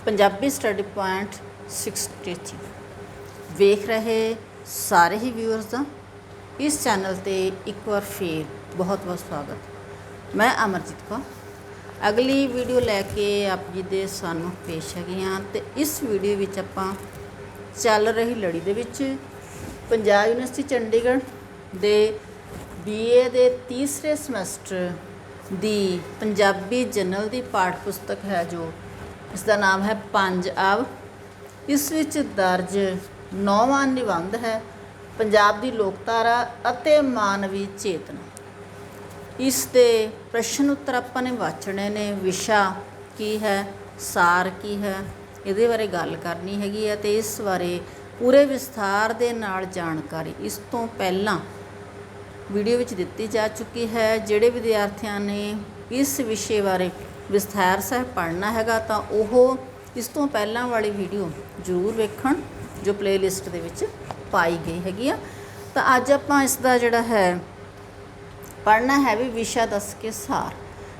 Punjabi study point 63 ਵੇਖ ਰਹੇ ਸਾਰੇ ਹੀ ਵਿਊਅਰਸ ਦਾ ਇਸ ਚੈਨਲ ਤੇ ਇੱਕ ਵਾਰ ਫੇਰ ਬਹੁਤ ਬਹੁਤ ਸਵਾਗਤ। ਮੈਂ ਅਮਰਜੀਤ ਕੌਰ ਅਗਲੀ ਵੀਡੀਓ ਲੈ ਕੇ ਆਪ ਜੀ ਦੇ ਸਾਨੂੰ ਪੇਸ਼ ਹੈਗੇ ਹਾਂ ਤੇ ਇਸ ਵੀਡੀਓ ਵਿੱਚ ਆਪਾਂ ਚੱਲ ਰਹੀ ਲੜੀ ਦੇ ਵਿੱਚ ਪੰਜਾਬ ਯੂਨੀਵਰਸਿਟੀ ਚੰਡੀਗੜ੍ਹ ਦੇ BA ਦੇ ਤੀਸਰੇ ਸਮੈਸਟਰ ਦੀ ਪੰਜਾਬੀ ਜਨਰਲ ਦੀ ਪਾਠ ਪੁਸਤਕ ਹੈ ਜੋ ਇਸ ਦਾ ਨਾਮ ਹੈ ਪੰਜ ਆਬ। ਇਸ ਵਿੱਚ ਦਰਜ 9ਵਾਂ ਨਿਬੰਧ ਹੈ ਪੰਜਾਬ ਦੀ ਲੋਕਧਾਰਾ ਅਤੇ ਮਾਨਵੀ ਚੇਤਨਾ। ਇਸ ਦੇ ਪ੍ਰਸ਼ਨ ਉੱਤਰ ਆਪਾਂ ਨੇ ਵਾਚਣੇ ਨੇ। ਵਿਸ਼ਾ ਕੀ ਹੈ, ਸਾਰ ਕੀ ਹੈ, ਇਹਦੇ ਬਾਰੇ ਗੱਲ ਕਰਨੀ ਹੈਗੀ ਹੈ ਤੇ ਇਸ ਬਾਰੇ ਪੂਰੇ ਵਿਸਥਾਰ ਦੇ ਨਾਲ ਜਾਣਕਾਰੀ ਇਸ ਤੋਂ ਪਹਿਲਾਂ ਵੀਡੀਓ ਵਿੱਚ ਦਿੱਤੀ ਜਾ ਚੁੱਕੀ ਹੈ। ਜਿਹੜੇ ਵਿਦਿਆਰਥੀਆਂ ਨੇ ਇਸ ਵਿਸ਼ੇ ਬਾਰੇ ਵਿਸਥਾਰ ਸਹਿਤ ਪੜ੍ਹਨਾ ਹੈਗਾ ਤਾਂ ਉਹ ਇਸ ਤੋਂ ਪਹਿਲਾਂ ਵਾਲੀ ਵੀਡੀਓ ਜ਼ਰੂਰ ਵੇਖਣ ਜੋ ਪਲੇਲਿਸਟ ਦੇ ਵਿੱਚ ਪਾਈ ਗਈ ਹੈਗੀ ਆ। ਤਾਂ ਅੱਜ ਆਪਾਂ ਇਸ ਦਾ ਜਿਹੜਾ ਹੈ ਪੜ੍ਹਨਾ ਹੈ ਵੀ ਵਿਸ਼ਾ ਦੱਸ ਕੇ ਸਾਰ।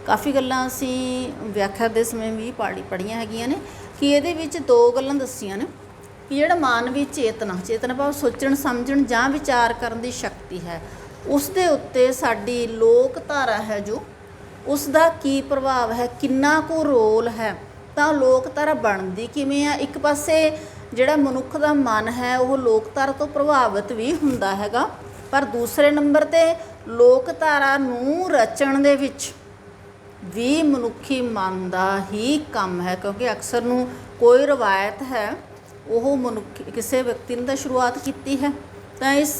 ਕਾਫੀ ਗੱਲਾਂ ਅਸੀਂ ਵਿਆਖਿਆ ਦੇ ਸਮੇਂ ਵੀ ਪੜ੍ਹੀਆਂ ਹੈਗੀਆਂ ਨੇ ਕਿ ਇਹਦੇ ਵਿੱਚ ਦੋ ਗੱਲਾਂ ਦੱਸੀਆਂ ਨੇ ਕਿ ਜਿਹੜਾ ਮਾਨਵੀ ਚੇਤਨਾ ਭਾਵ ਸੋਚਣ ਸਮਝਣ ਜਾਂ ਵਿਚਾਰ ਕਰਨ ਦੀ ਸ਼ਕਤੀ ਹੈ ਉਸ ਦੇ ਉੱਤੇ ਸਾਡੀ ਲੋਕ ਧਾਰਾ ਹੈ ਜੋ ਉਸ ਦਾ ਕੀ ਪ੍ਰਭਾਵ ਹੈ, ਕਿੰਨਾ ਕੁ ਰੋਲ ਹੈ, ਤਾਂ ਲੋਕ ਧਾਰਾ ਬਣਦੀ ਕਿਵੇਂ ਆ। ਇੱਕ ਪਾਸੇ ਜਿਹੜਾ ਮਨੁੱਖ ਦਾ ਮਨ ਹੈ ਉਹ ਲੋਕ ਧਾਰਾ ਤੋਂ ਪ੍ਰਭਾਵਿਤ ਵੀ ਹੁੰਦਾ ਹੈਗਾ, ਪਰ ਦੂਸਰੇ ਨੰਬਰ 'ਤੇ ਲੋਕ ਧਾਰਾ ਨੂੰ ਰਚਣ ਦੇ ਵਿੱਚ ਵੀ ਮਨੁੱਖੀ ਮਨ ਦਾ ਹੀ ਕੰਮ ਹੈ, ਕਿਉਂਕਿ ਅਕਸਰ ਨੂੰ ਕੋਈ ਰਵਾਇਤ ਹੈ ਉਹ ਕਿਸੇ ਵਿਅਕਤੀ ਨੇ ਤਾਂ ਸ਼ੁਰੂਆਤ ਕੀਤੀ ਹੈ। ਤਾਂ ਇਸ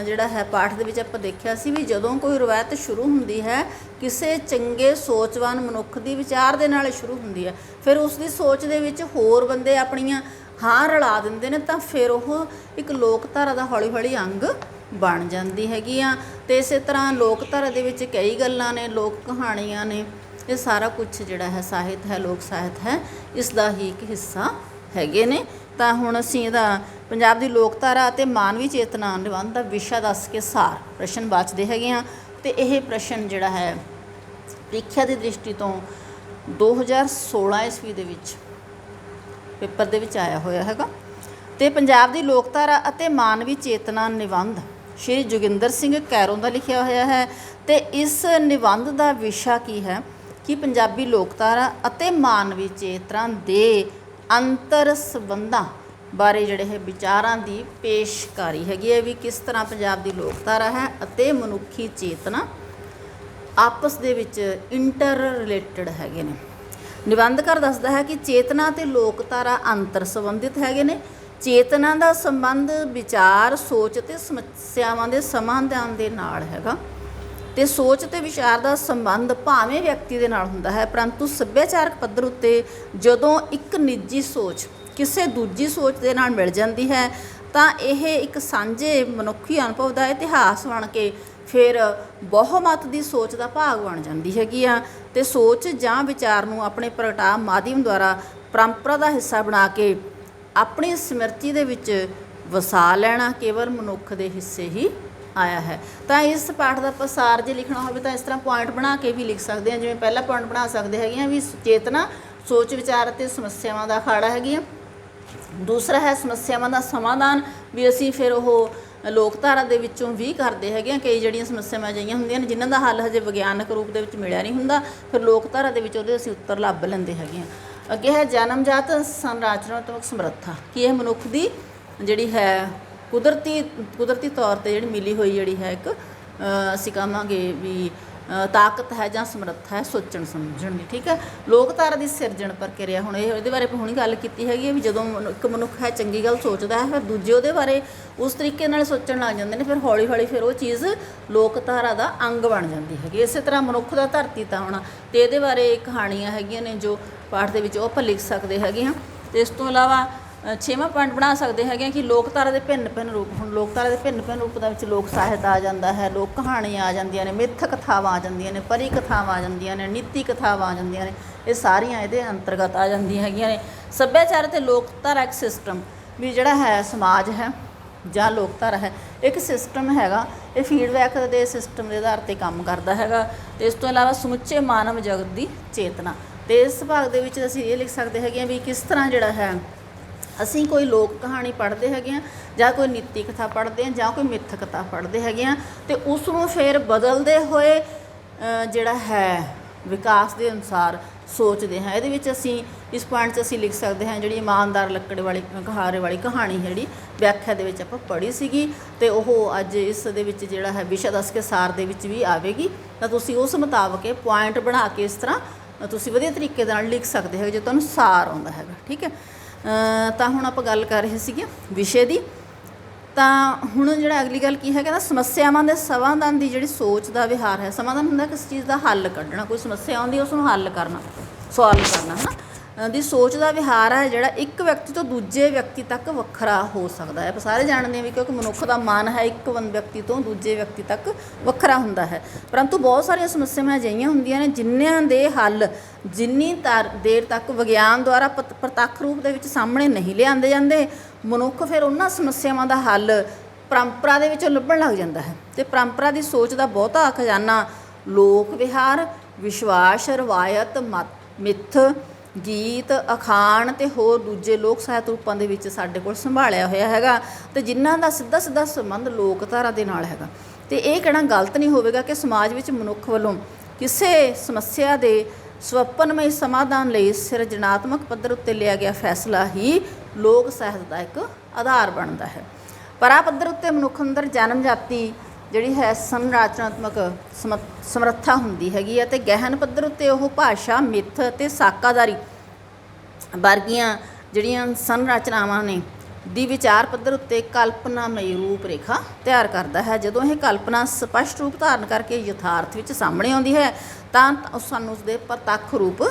ਜਿਹੜਾ ਹੈ ਪਾਠ ਦੇ ਵਿੱਚ ਆਪਾਂ ਦੇਖਿਆ ਸੀ ਵੀ ਜਦੋਂ ਕੋਈ ਰਵਾਇਤ ਸ਼ੁਰੂ ਹੁੰਦੀ ਹੈ ਕਿਸੇ ਚੰਗੇ ਸੋਚਵਾਨ ਮਨੁੱਖ ਦੀ ਵਿਚਾਰ ਦੇ ਨਾਲ ਸ਼ੁਰੂ ਹੁੰਦੀ ਹੈ, ਫਿਰ ਉਸ ਦੀ ਸੋਚ ਦੇ ਵਿੱਚ ਹੋਰ ਬੰਦੇ ਆਪਣੀਆਂ ਹਾਂ ਰਲਾ ਦਿੰਦੇ ਨੇ ਤਾਂ ਫਿਰ ਉਹ ਇੱਕ ਲੋਕ ਧਾਰਾ ਦਾ ਹੌਲੀ ਹੌਲੀ ਅੰਗ ਬਣ ਜਾਂਦੀ ਹੈਗੀ ਆ। ਅਤੇ ਇਸੇ ਤਰ੍ਹਾਂ ਲੋਕ ਧਾਰਾ ਦੇ ਵਿੱਚ ਕਈ ਗੱਲਾਂ ਨੇ, ਲੋਕ ਕਹਾਣੀਆਂ ਨੇ, ਇਹ ਸਾਰਾ ਕੁਝ ਜਿਹੜਾ ਹੈ ਸਾਹਿਤ ਹੈ, ਲੋਕ ਸਾਹਿਤ ਹੈ, ਇਸ ਦਾ ਹੀ ਇੱਕ ਹਿੱਸਾ ਹੈਗੇ ਨੇ। ਤਾਂ ਹੁਣ ਅਸੀਂ ਇਹਦਾ ਪੰਜਾਬ ਦੀ ਲੋਕਧਾਰਾ ਅਤੇ ਮਾਨਵੀ ਚੇਤਨਾ ਨਿਬੰਧ ਦਾ ਵਿਸ਼ਾ ਦੱਸ ਕੇ ਸਾਰ ਪ੍ਰਸ਼ਨ ਵਾਚਦੇ ਹੈਗੇ ਹਾਂ। ਅਤੇ ਇਹ ਪ੍ਰਸ਼ਨ ਜਿਹੜਾ ਹੈ ਪ੍ਰੀਖਿਆ ਦੀ ਦ੍ਰਿਸ਼ਟੀ ਤੋਂ 2016 ਈਸਵੀ ਦੇ ਵਿੱਚ ਪੇਪਰ ਦੇ ਵਿੱਚ ਆਇਆ ਹੋਇਆ ਹੈਗਾ। ਅਤੇ ਪੰਜਾਬ ਦੀ ਲੋਕਧਾਰਾ ਅਤੇ ਮਾਨਵੀ ਚੇਤਨਾ ਨਿਬੰਧ ਸ਼੍ਰੀ ਜੋਗਿੰਦਰ ਸਿੰਘ ਕੈਰੋਂ ਦਾ ਲਿਖਿਆ ਹੋਇਆ ਹੈ। ਅਤੇ ਇਸ ਨਿਬੰਧ ਦਾ ਵਿਸ਼ਾ ਕੀ ਹੈ ਕਿ ਪੰਜਾਬੀ ਲੋਕਧਾਰਾ ਅਤੇ ਮਾਨਵੀ ਚੇਤਨਾ ਦੇ ਅੰਤਰ ਸੰਬੰਧਾਂ ਬਾਰੇ ਜਿਹੜੇ ਹੈ ਵਿਚਾਰਾਂ ਦੀ ਪੇਸ਼ਕਾਰੀ ਹੈਗੀ ਹੈ ਵੀ ਕਿਸ ਤਰ੍ਹਾਂ ਪੰਜਾਬ ਦੀ ਲੋਕਧਾਰਾ ਹੈ ਅਤੇ ਮਨੁੱਖੀ ਚੇਤਨਾ ਆਪਸ ਦੇ ਵਿੱਚ ਇੰਟਰ ਰਿਲੇਟਡ ਹੈਗੇ ਨੇ। ਨਿਬੰਧਕਾਰ ਦੱਸਦਾ ਹੈ ਕਿ ਚੇਤਨਾ ਅਤੇ ਲੋਕਧਾਰਾ ਅੰਤਰ ਸੰਬੰਧਿਤ ਹੈਗੇ ਨੇ। ਚੇਤਨਾ ਦਾ ਸੰਬੰਧ ਵਿਚਾਰ, ਸੋਚ ਅਤੇ ਸਮੱਸਿਆਵਾਂ ਦੇ ਸਮਾਧਾਨ ਦੇ ਨਾਲ ਹੈਗਾ ਅਤੇ ਸੋਚ ਅਤੇ ਵਿਚਾਰ ਦਾ ਸੰਬੰਧ ਭਾਵੇਂ ਵਿਅਕਤੀ ਦੇ ਨਾਲ ਹੁੰਦਾ ਹੈ, ਪਰੰਤੂ ਸੱਭਿਆਚਾਰਕ ਪੱਧਰ ਉੱਤੇ ਜਦੋਂ ਇੱਕ ਨਿੱਜੀ ਸੋਚ ਕਿਸੇ ਦੂਜੀ ਸੋਚ ਦੇ ਨਾਲ ਮਿਲ ਜਾਂਦੀ ਹੈ ਤਾਂ ਇਹ ਇੱਕ ਸਾਂਝੇ ਮਨੁੱਖੀ ਅਨੁਭਵ ਦਾ ਇਤਿਹਾਸ ਬਣ ਕੇ ਫਿਰ ਬਹੁਮਤ ਦੀ ਸੋਚ ਦਾ ਭਾਗ ਬਣ ਜਾਂਦੀ ਹੈਗੀ ਆ। ਅਤੇ ਸੋਚ ਜਾਂ ਵਿਚਾਰ ਨੂੰ ਆਪਣੇ ਪ੍ਰਗਟਾਅ ਮਾਧਿਅਮ ਦੁਆਰਾ ਪਰੰਪਰਾ ਦਾ ਹਿੱਸਾ ਬਣਾ ਕੇ ਆਪਣੀ ਸਮਿਰਤੀ ਦੇ ਵਿੱਚ ਵਸਾ ਲੈਣਾ ਕੇਵਲ ਮਨੁੱਖ ਦੇ ਹਿੱਸੇ ਹੀ ਆਇਆ ਹੈ। ਤਾਂ ਇਸ ਪਾਠ ਦਾ ਆਪਾਂ ਸਾਰ ਜੇ ਲਿਖਣਾ ਹੋਵੇ ਤਾਂ ਇਸ ਤਰ੍ਹਾਂ ਪੁਆਇੰਟ ਬਣਾ ਕੇ ਵੀ ਲਿਖ ਸਕਦੇ ਹਾਂ। ਜਿਵੇਂ ਪਹਿਲਾ ਪੁਆਇੰਟ ਬਣਾ ਸਕਦੇ ਹੈਗੇ ਹਾਂ ਵੀ ਚੇਤਨਾ ਸੋਚ ਵਿਚਾਰ ਅਤੇ ਸਮੱਸਿਆਵਾਂ ਦਾ ਅਖਾੜਾ ਹੈਗੀ ਆ। ਦੂਸਰਾ ਹੈ ਸਮੱਸਿਆਵਾਂ ਦਾ ਸਮਾਧਾਨ, ਵੀ ਅਸੀਂ ਫਿਰ ਉਹ ਲੋਕਧਾਰਾ ਦੇ ਵਿੱਚੋਂ ਵੀ ਕਰਦੇ ਹੈਗੇ ਹਾਂ। ਕਈ ਜਿਹੜੀਆਂ ਸਮੱਸਿਆਵਾਂ ਅਜਿਹੀਆਂ ਹੁੰਦੀਆਂ ਨੇ ਜਿਨ੍ਹਾਂ ਦਾ ਹੱਲ ਹਜੇ ਵਿਗਿਆਨਕ ਰੂਪ ਦੇ ਵਿੱਚ ਮਿਲਿਆ ਨਹੀਂ ਹੁੰਦਾ, ਫਿਰ ਲੋਕਧਾਰਾ ਦੇ ਵਿੱਚ ਉਹਦੇ ਅਸੀਂ ਉੱਤਰ ਲੱਭ ਲੈਂਦੇ ਹੈਗੇ ਹਾਂ। ਅੱਗੇ ਹੈ ਜਨਮਜਾਤ ਸੰਰਚਨਾਤਮਕ ਸਮਰੱਥਾ, ਕਿ ਇਹ ਮਨੁੱਖ ਦੀ ਜਿਹੜੀ ਹੈ ਕੁਦਰਤੀ ਤੌਰ 'ਤੇ ਜਿਹੜੀ ਮਿਲੀ ਹੋਈ ਜਿਹੜੀ ਹੈ ਇੱਕ ਅਸੀਂ ਕਹਾਂਗੇ ਵੀ ਤਾਕਤ ਹੈ ਜਾਂ ਸਮਰੱਥਾ ਹੈ ਸੋਚਣ ਸਮਝਣ ਦੀ। ਠੀਕ ਹੈ। ਲੋਕਧਾਰਾ ਦੀ ਸਿਰਜਣ ਪ੍ਰਕਿਰਿਆ, ਹੁਣ ਇਹਦੇ ਬਾਰੇ ਆਪਾਂ ਹੁਣੀ ਗੱਲ ਕੀਤੀ ਹੈਗੀ ਹੈ ਵੀ ਜਦੋਂ ਇੱਕ ਮਨੁੱਖ ਹੈ ਚੰਗੀ ਗੱਲ ਸੋਚਦਾ ਹੈ ਫਿਰ ਦੂਜੇ ਉਹਦੇ ਬਾਰੇ ਉਸ ਤਰੀਕੇ ਨਾਲ ਸੋਚਣ ਲੱਗ ਜਾਂਦੇ ਨੇ, ਫਿਰ ਹੌਲੀ ਹੌਲੀ ਫਿਰ ਉਹ ਚੀਜ਼ ਲੋਕਧਾਰਾ ਦਾ ਅੰਗ ਬਣ ਜਾਂਦੀ ਹੈਗੀ। ਇਸੇ ਤਰ੍ਹਾਂ ਮਨੁੱਖ ਦਾ ਧਰਤੀ ਤਾਂ ਹੋਣਾ, ਅਤੇ ਇਹਦੇ ਬਾਰੇ ਕਹਾਣੀਆਂ ਹੈਗੀਆਂ ਨੇ ਜੋ ਪਾਠ ਦੇ ਵਿੱਚ ਉਹ ਆਪਾਂ ਲਿਖ ਸਕਦੇ ਹੈਗੇ ਹਾਂ। ਅਤੇ ਇਸ ਤੋਂ ਇਲਾਵਾ 6ਵਾਂ ਪੁਆਇੰਟ ਬਣਾ ਸਕਦੇ ਹੈਗੇ ਹਾਂ ਕਿ ਲੋਕਧਾਰਾ ਦੇ ਭਿੰਨ ਭਿੰਨ ਰੂਪ। ਹੁਣ ਲੋਕਧਾਰਾ ਦੇ ਭਿੰਨ ਭਿੰਨ ਰੂਪ ਦੇ ਵਿੱਚ ਲੋਕ ਸਾਹਿਤ ਆ ਜਾਂਦਾ ਹੈ, ਲੋਕ ਕਹਾਣੀਆਂ ਆ ਜਾਂਦੀਆਂ ਨੇ, ਮਿੱਥ ਕਥਾਵਾਂ ਆ ਜਾਂਦੀਆਂ ਨੇ, ਪਰੀ ਕਥਾਵਾਂ ਆ ਜਾਂਦੀਆਂ ਨੇ, ਨੀਤੀ ਕਥਾਵਾਂ ਆ ਜਾਂਦੀਆਂ ਨੇ, ਇਹ ਸਾਰੀਆਂ ਇਹਦੇ ਅੰਤਰਗਤ ਆ ਜਾਂਦੀਆਂ ਹੈਗੀਆਂ ਨੇ। ਸੱਭਿਆਚਾਰ ਅਤੇ ਲੋਕਧਾਰਾ ਇੱਕ ਸਿਸਟਮ, ਵੀ ਜਿਹੜਾ ਹੈ ਸਮਾਜ ਹੈ ਜਾਂ ਲੋਕਧਾਰਾ ਹੈ ਇੱਕ ਸਿਸਟਮ ਹੈਗਾ, ਇਹ ਫੀਡਬੈਕ ਦੇ ਸਿਸਟਮ ਦੇ ਆਧਾਰ 'ਤੇ ਕੰਮ ਕਰਦਾ ਹੈਗਾ। ਅਤੇ ਇਸ ਤੋਂ ਇਲਾਵਾ ਸਮੁੱਚੇ ਮਾਨਵ ਜਗਤ ਦੀ ਚੇਤਨਾ, ਤੇ ਇਸ ਭਾਗ ਦੇ ਵਿੱਚ ਅਸੀਂ ਇਹ ਲਿਖ ਸਕਦੇ ਹੈਗੇ ਹਾਂ ਵੀ ਕਿਸ ਤਰ੍ਹਾਂ ਜਿਹੜਾ ਹੈ ਅਸੀਂ ਕੋਈ ਲੋਕ ਕਹਾਣੀ ਪੜ੍ਹਦੇ ਹੈਗੇ ਹਾਂ ਜਾਂ ਕੋਈ ਨੀਤੀ ਕਥਾ ਪੜ੍ਹਦੇ ਹਾਂ ਜਾਂ ਕੋਈ ਮਿੱਥ ਕਥਾ ਪੜ੍ਹਦੇ ਹੈਗੇ ਹਾਂ ਤੇ ਉਸ ਨੂੰ ਫਿਰ ਬਦਲਦੇ ਹੋਏ ਜਿਹੜਾ ਹੈ ਵਿਕਾਸ ਦੇ ਅਨੁਸਾਰ ਸੋਚਦੇ ਹਾਂ। ਇਹਦੇ ਵਿੱਚ ਅਸੀਂ ਇਸ ਪੁਆਇੰਟ 'ਚ ਅਸੀਂ ਲਿਖ ਸਕਦੇ ਹਾਂ ਜਿਹੜੀ ਇਮਾਨਦਾਰ ਲੱਕੜ ਵਾਲੀ ਕਹਾਰੇ ਵਾਲੀ ਕਹਾਣੀ ਜਿਹੜੀ ਵਿਆਖਿਆ ਦੇ ਵਿੱਚ ਆਪਾਂ ਪੜ੍ਹੀ ਸੀਗੀ ਤੇ ਉਹ ਅੱਜ ਇਸ ਦੇ ਵਿੱਚ ਜਿਹੜਾ ਹੈ ਵਿਸ਼ਾ ਦੱਸ ਕੇ ਸਾਰ ਦੇ ਵਿੱਚ ਵੀ ਆਵੇਗੀ। ਤਾਂ ਤੁਸੀਂ ਉਸ ਮੁਤਾਬਕ ਇਹ ਪੁਆਇੰਟ ਬਣਾ ਕੇ ਇਸ ਤਰ੍ਹਾਂ ਤੁਸੀਂ ਵਧੀਆ ਤਰੀਕੇ ਦੇ ਨਾਲ ਲਿਖ ਸਕਦੇ ਹੋ ਜੇ ਤੁਹਾਨੂੰ ਸਾਰ ਆਉਂਦਾ ਹੈਗਾ। ਠੀਕ ਹੈ, ਤਾਂ ਹੁਣ ਆਪਾਂ ਗੱਲ ਕਰ ਰਹੇ ਸੀਗੇ ਵਿਸ਼ੇ ਦੀ। ਤਾਂ ਹੁਣ ਜਿਹੜਾ ਅਗਲੀ ਗੱਲ ਕੀ ਹੈ, ਕਹਿੰਦਾ ਸਮੱਸਿਆਵਾਂ ਦੇ ਸਮਾਧਾਨ ਦੀ ਜਿਹੜੀ ਸੋਚ ਦਾ ਵਿਹਾਰ ਹੈ। ਸਮਾਧਾਨ ਹੁੰਦਾ ਕਿਸ ਚੀਜ਼ ਦਾ ਹੱਲ ਕੱਢਣਾ, ਕੋਈ ਸਮੱਸਿਆ ਆਉਂਦੀ ਉਸ ਨੂੰ ਹੱਲ ਕਰਨਾ, ਸੋਲਵ ਕਰਨਾ ਹੈ ਨਾ। ਦੀ ਸੋਚ ਦਾ ਵਿਹਾਰ ਹੈ ਜਿਹੜਾ ਇੱਕ ਵਿਅਕਤੀ ਤੋਂ ਦੂਜੇ ਵਿਅਕਤੀ ਤੱਕ ਵੱਖਰਾ ਹੋ ਸਕਦਾ ਹੈ। ਆਪਾਂ ਸਾਰੇ ਜਾਣਦੇ ਹਾਂ ਵੀ ਕਿਉਂਕਿ ਮਨੁੱਖ ਦਾ ਮਨ ਹੈ ਇੱਕ ਵਿਅਕਤੀ ਤੋਂ ਦੂਜੇ ਵਿਅਕਤੀ ਤੱਕ ਵੱਖਰਾ ਹੁੰਦਾ ਹੈ, ਪਰੰਤੂ ਬਹੁਤ ਸਾਰੀਆਂ ਸਮੱਸਿਆਵਾਂ ਅਜਿਹੀਆਂ ਹੁੰਦੀਆਂ ਨੇ ਜਿਨ੍ਹਾਂ ਦੇ ਹੱਲ ਜਿੰਨੀ ਦੇਰ ਤੱਕ ਵਿਗਿਆਨ ਦੁਆਰਾ ਪ੍ਰਤੱਖ ਰੂਪ ਦੇ ਵਿੱਚ ਸਾਹਮਣੇ ਨਹੀਂ ਲਿਆਂਦੇ ਜਾਂਦੇ, ਮਨੁੱਖ ਫਿਰ ਉਹਨਾਂ ਸਮੱਸਿਆਵਾਂ ਦਾ ਹੱਲ ਪਰੰਪਰਾ ਦੇ ਵਿੱਚੋਂ ਲੱਭਣ ਲੱਗ ਜਾਂਦਾ ਹੈ। ਅਤੇ ਪਰੰਪਰਾ ਦੀ ਸੋਚ ਦਾ ਬਹੁਤਾ ਖਜ਼ਾਨਾ ਲੋਕ ਵਿਹਾਰ, ਵਿਸ਼ਵਾਸ, ਰਵਾਇਤ, ਮਿੱਥ, ਗੀਤ, ਅਖਾਣ ਅਤੇ ਹੋਰ ਦੂਜੇ ਲੋਕ ਸਾਹਿਤ ਰੂਪਾਂ ਦੇ ਵਿੱਚ ਸਾਡੇ ਕੋਲ ਸੰਭਾਲਿਆ ਹੋਇਆ ਹੈਗਾ ਅਤੇ ਜਿਨ੍ਹਾਂ ਦਾ ਸਿੱਧਾ ਸਿੱਧਾ ਸੰਬੰਧ ਲੋਕਧਾਰਾ ਦੇ ਨਾਲ ਹੈਗਾ। ਅਤੇ ਇਹ ਕਹਿਣਾ ਗਲਤ ਨਹੀਂ ਹੋਵੇਗਾ ਕਿ ਸਮਾਜ ਵਿੱਚ ਮਨੁੱਖ ਵੱਲੋਂ ਕਿਸੇ ਸਮੱਸਿਆ ਦੇ ਸਵੱਪਨਮਈ ਸਮਾਧਾਨ ਲਈ ਸਿਰਜਣਾਤਮਕ ਪੱਧਰ ਉੱਤੇ ਲਿਆ ਗਿਆ ਫੈਸਲਾ ਹੀ ਲੋਕ ਸਾਹਿਤ ਦਾ ਇੱਕ ਆਧਾਰ ਬਣਦਾ ਹੈ। ਪਰਾ ਪੱਧਰ ਉੱਤੇ ਮਨੁੱਖ ਅੰਦਰ ਜਨਮ ਜਾਤੀ ਜਿਹੜੀ ਹੈ ਸੰਰਚਨਾਤਮਕ ਸਮਰੱਥਾ ਹੁੰਦੀ ਹੈਗੀ ਹੈ ਅਤੇ ਗਹਿਨ ਪੱਧਰ ਉੱਤੇ ਉਹ ਭਾਸ਼ਾ, ਮਿੱਥ ਅਤੇ ਸਾਕਾਦਾਰੀ ਵਰਗੀਆਂ ਜਿਹੜੀਆਂ ਸੰਰਚਨਾਵਾਂ ਨੇ ਦੀ ਵਿਚਾਰ ਪੱਧਰ ਉੱਤੇ ਕਲਪਨਾਮਈ ਰੂਪ ਰੇਖਾ ਤਿਆਰ ਕਰਦਾ ਹੈ। ਜਦੋਂ ਇਹ ਕਲਪਨਾ ਸਪਸ਼ਟ ਰੂਪ ਧਾਰਨ ਕਰਕੇ ਯਥਾਰਥ ਵਿੱਚ ਸਾਹਮਣੇ ਆਉਂਦੀ ਹੈ ਤਾਂ ਸਾਨੂੰ ਉਸਦੇ ਪ੍ਰਤੱਖ ਰੂਪ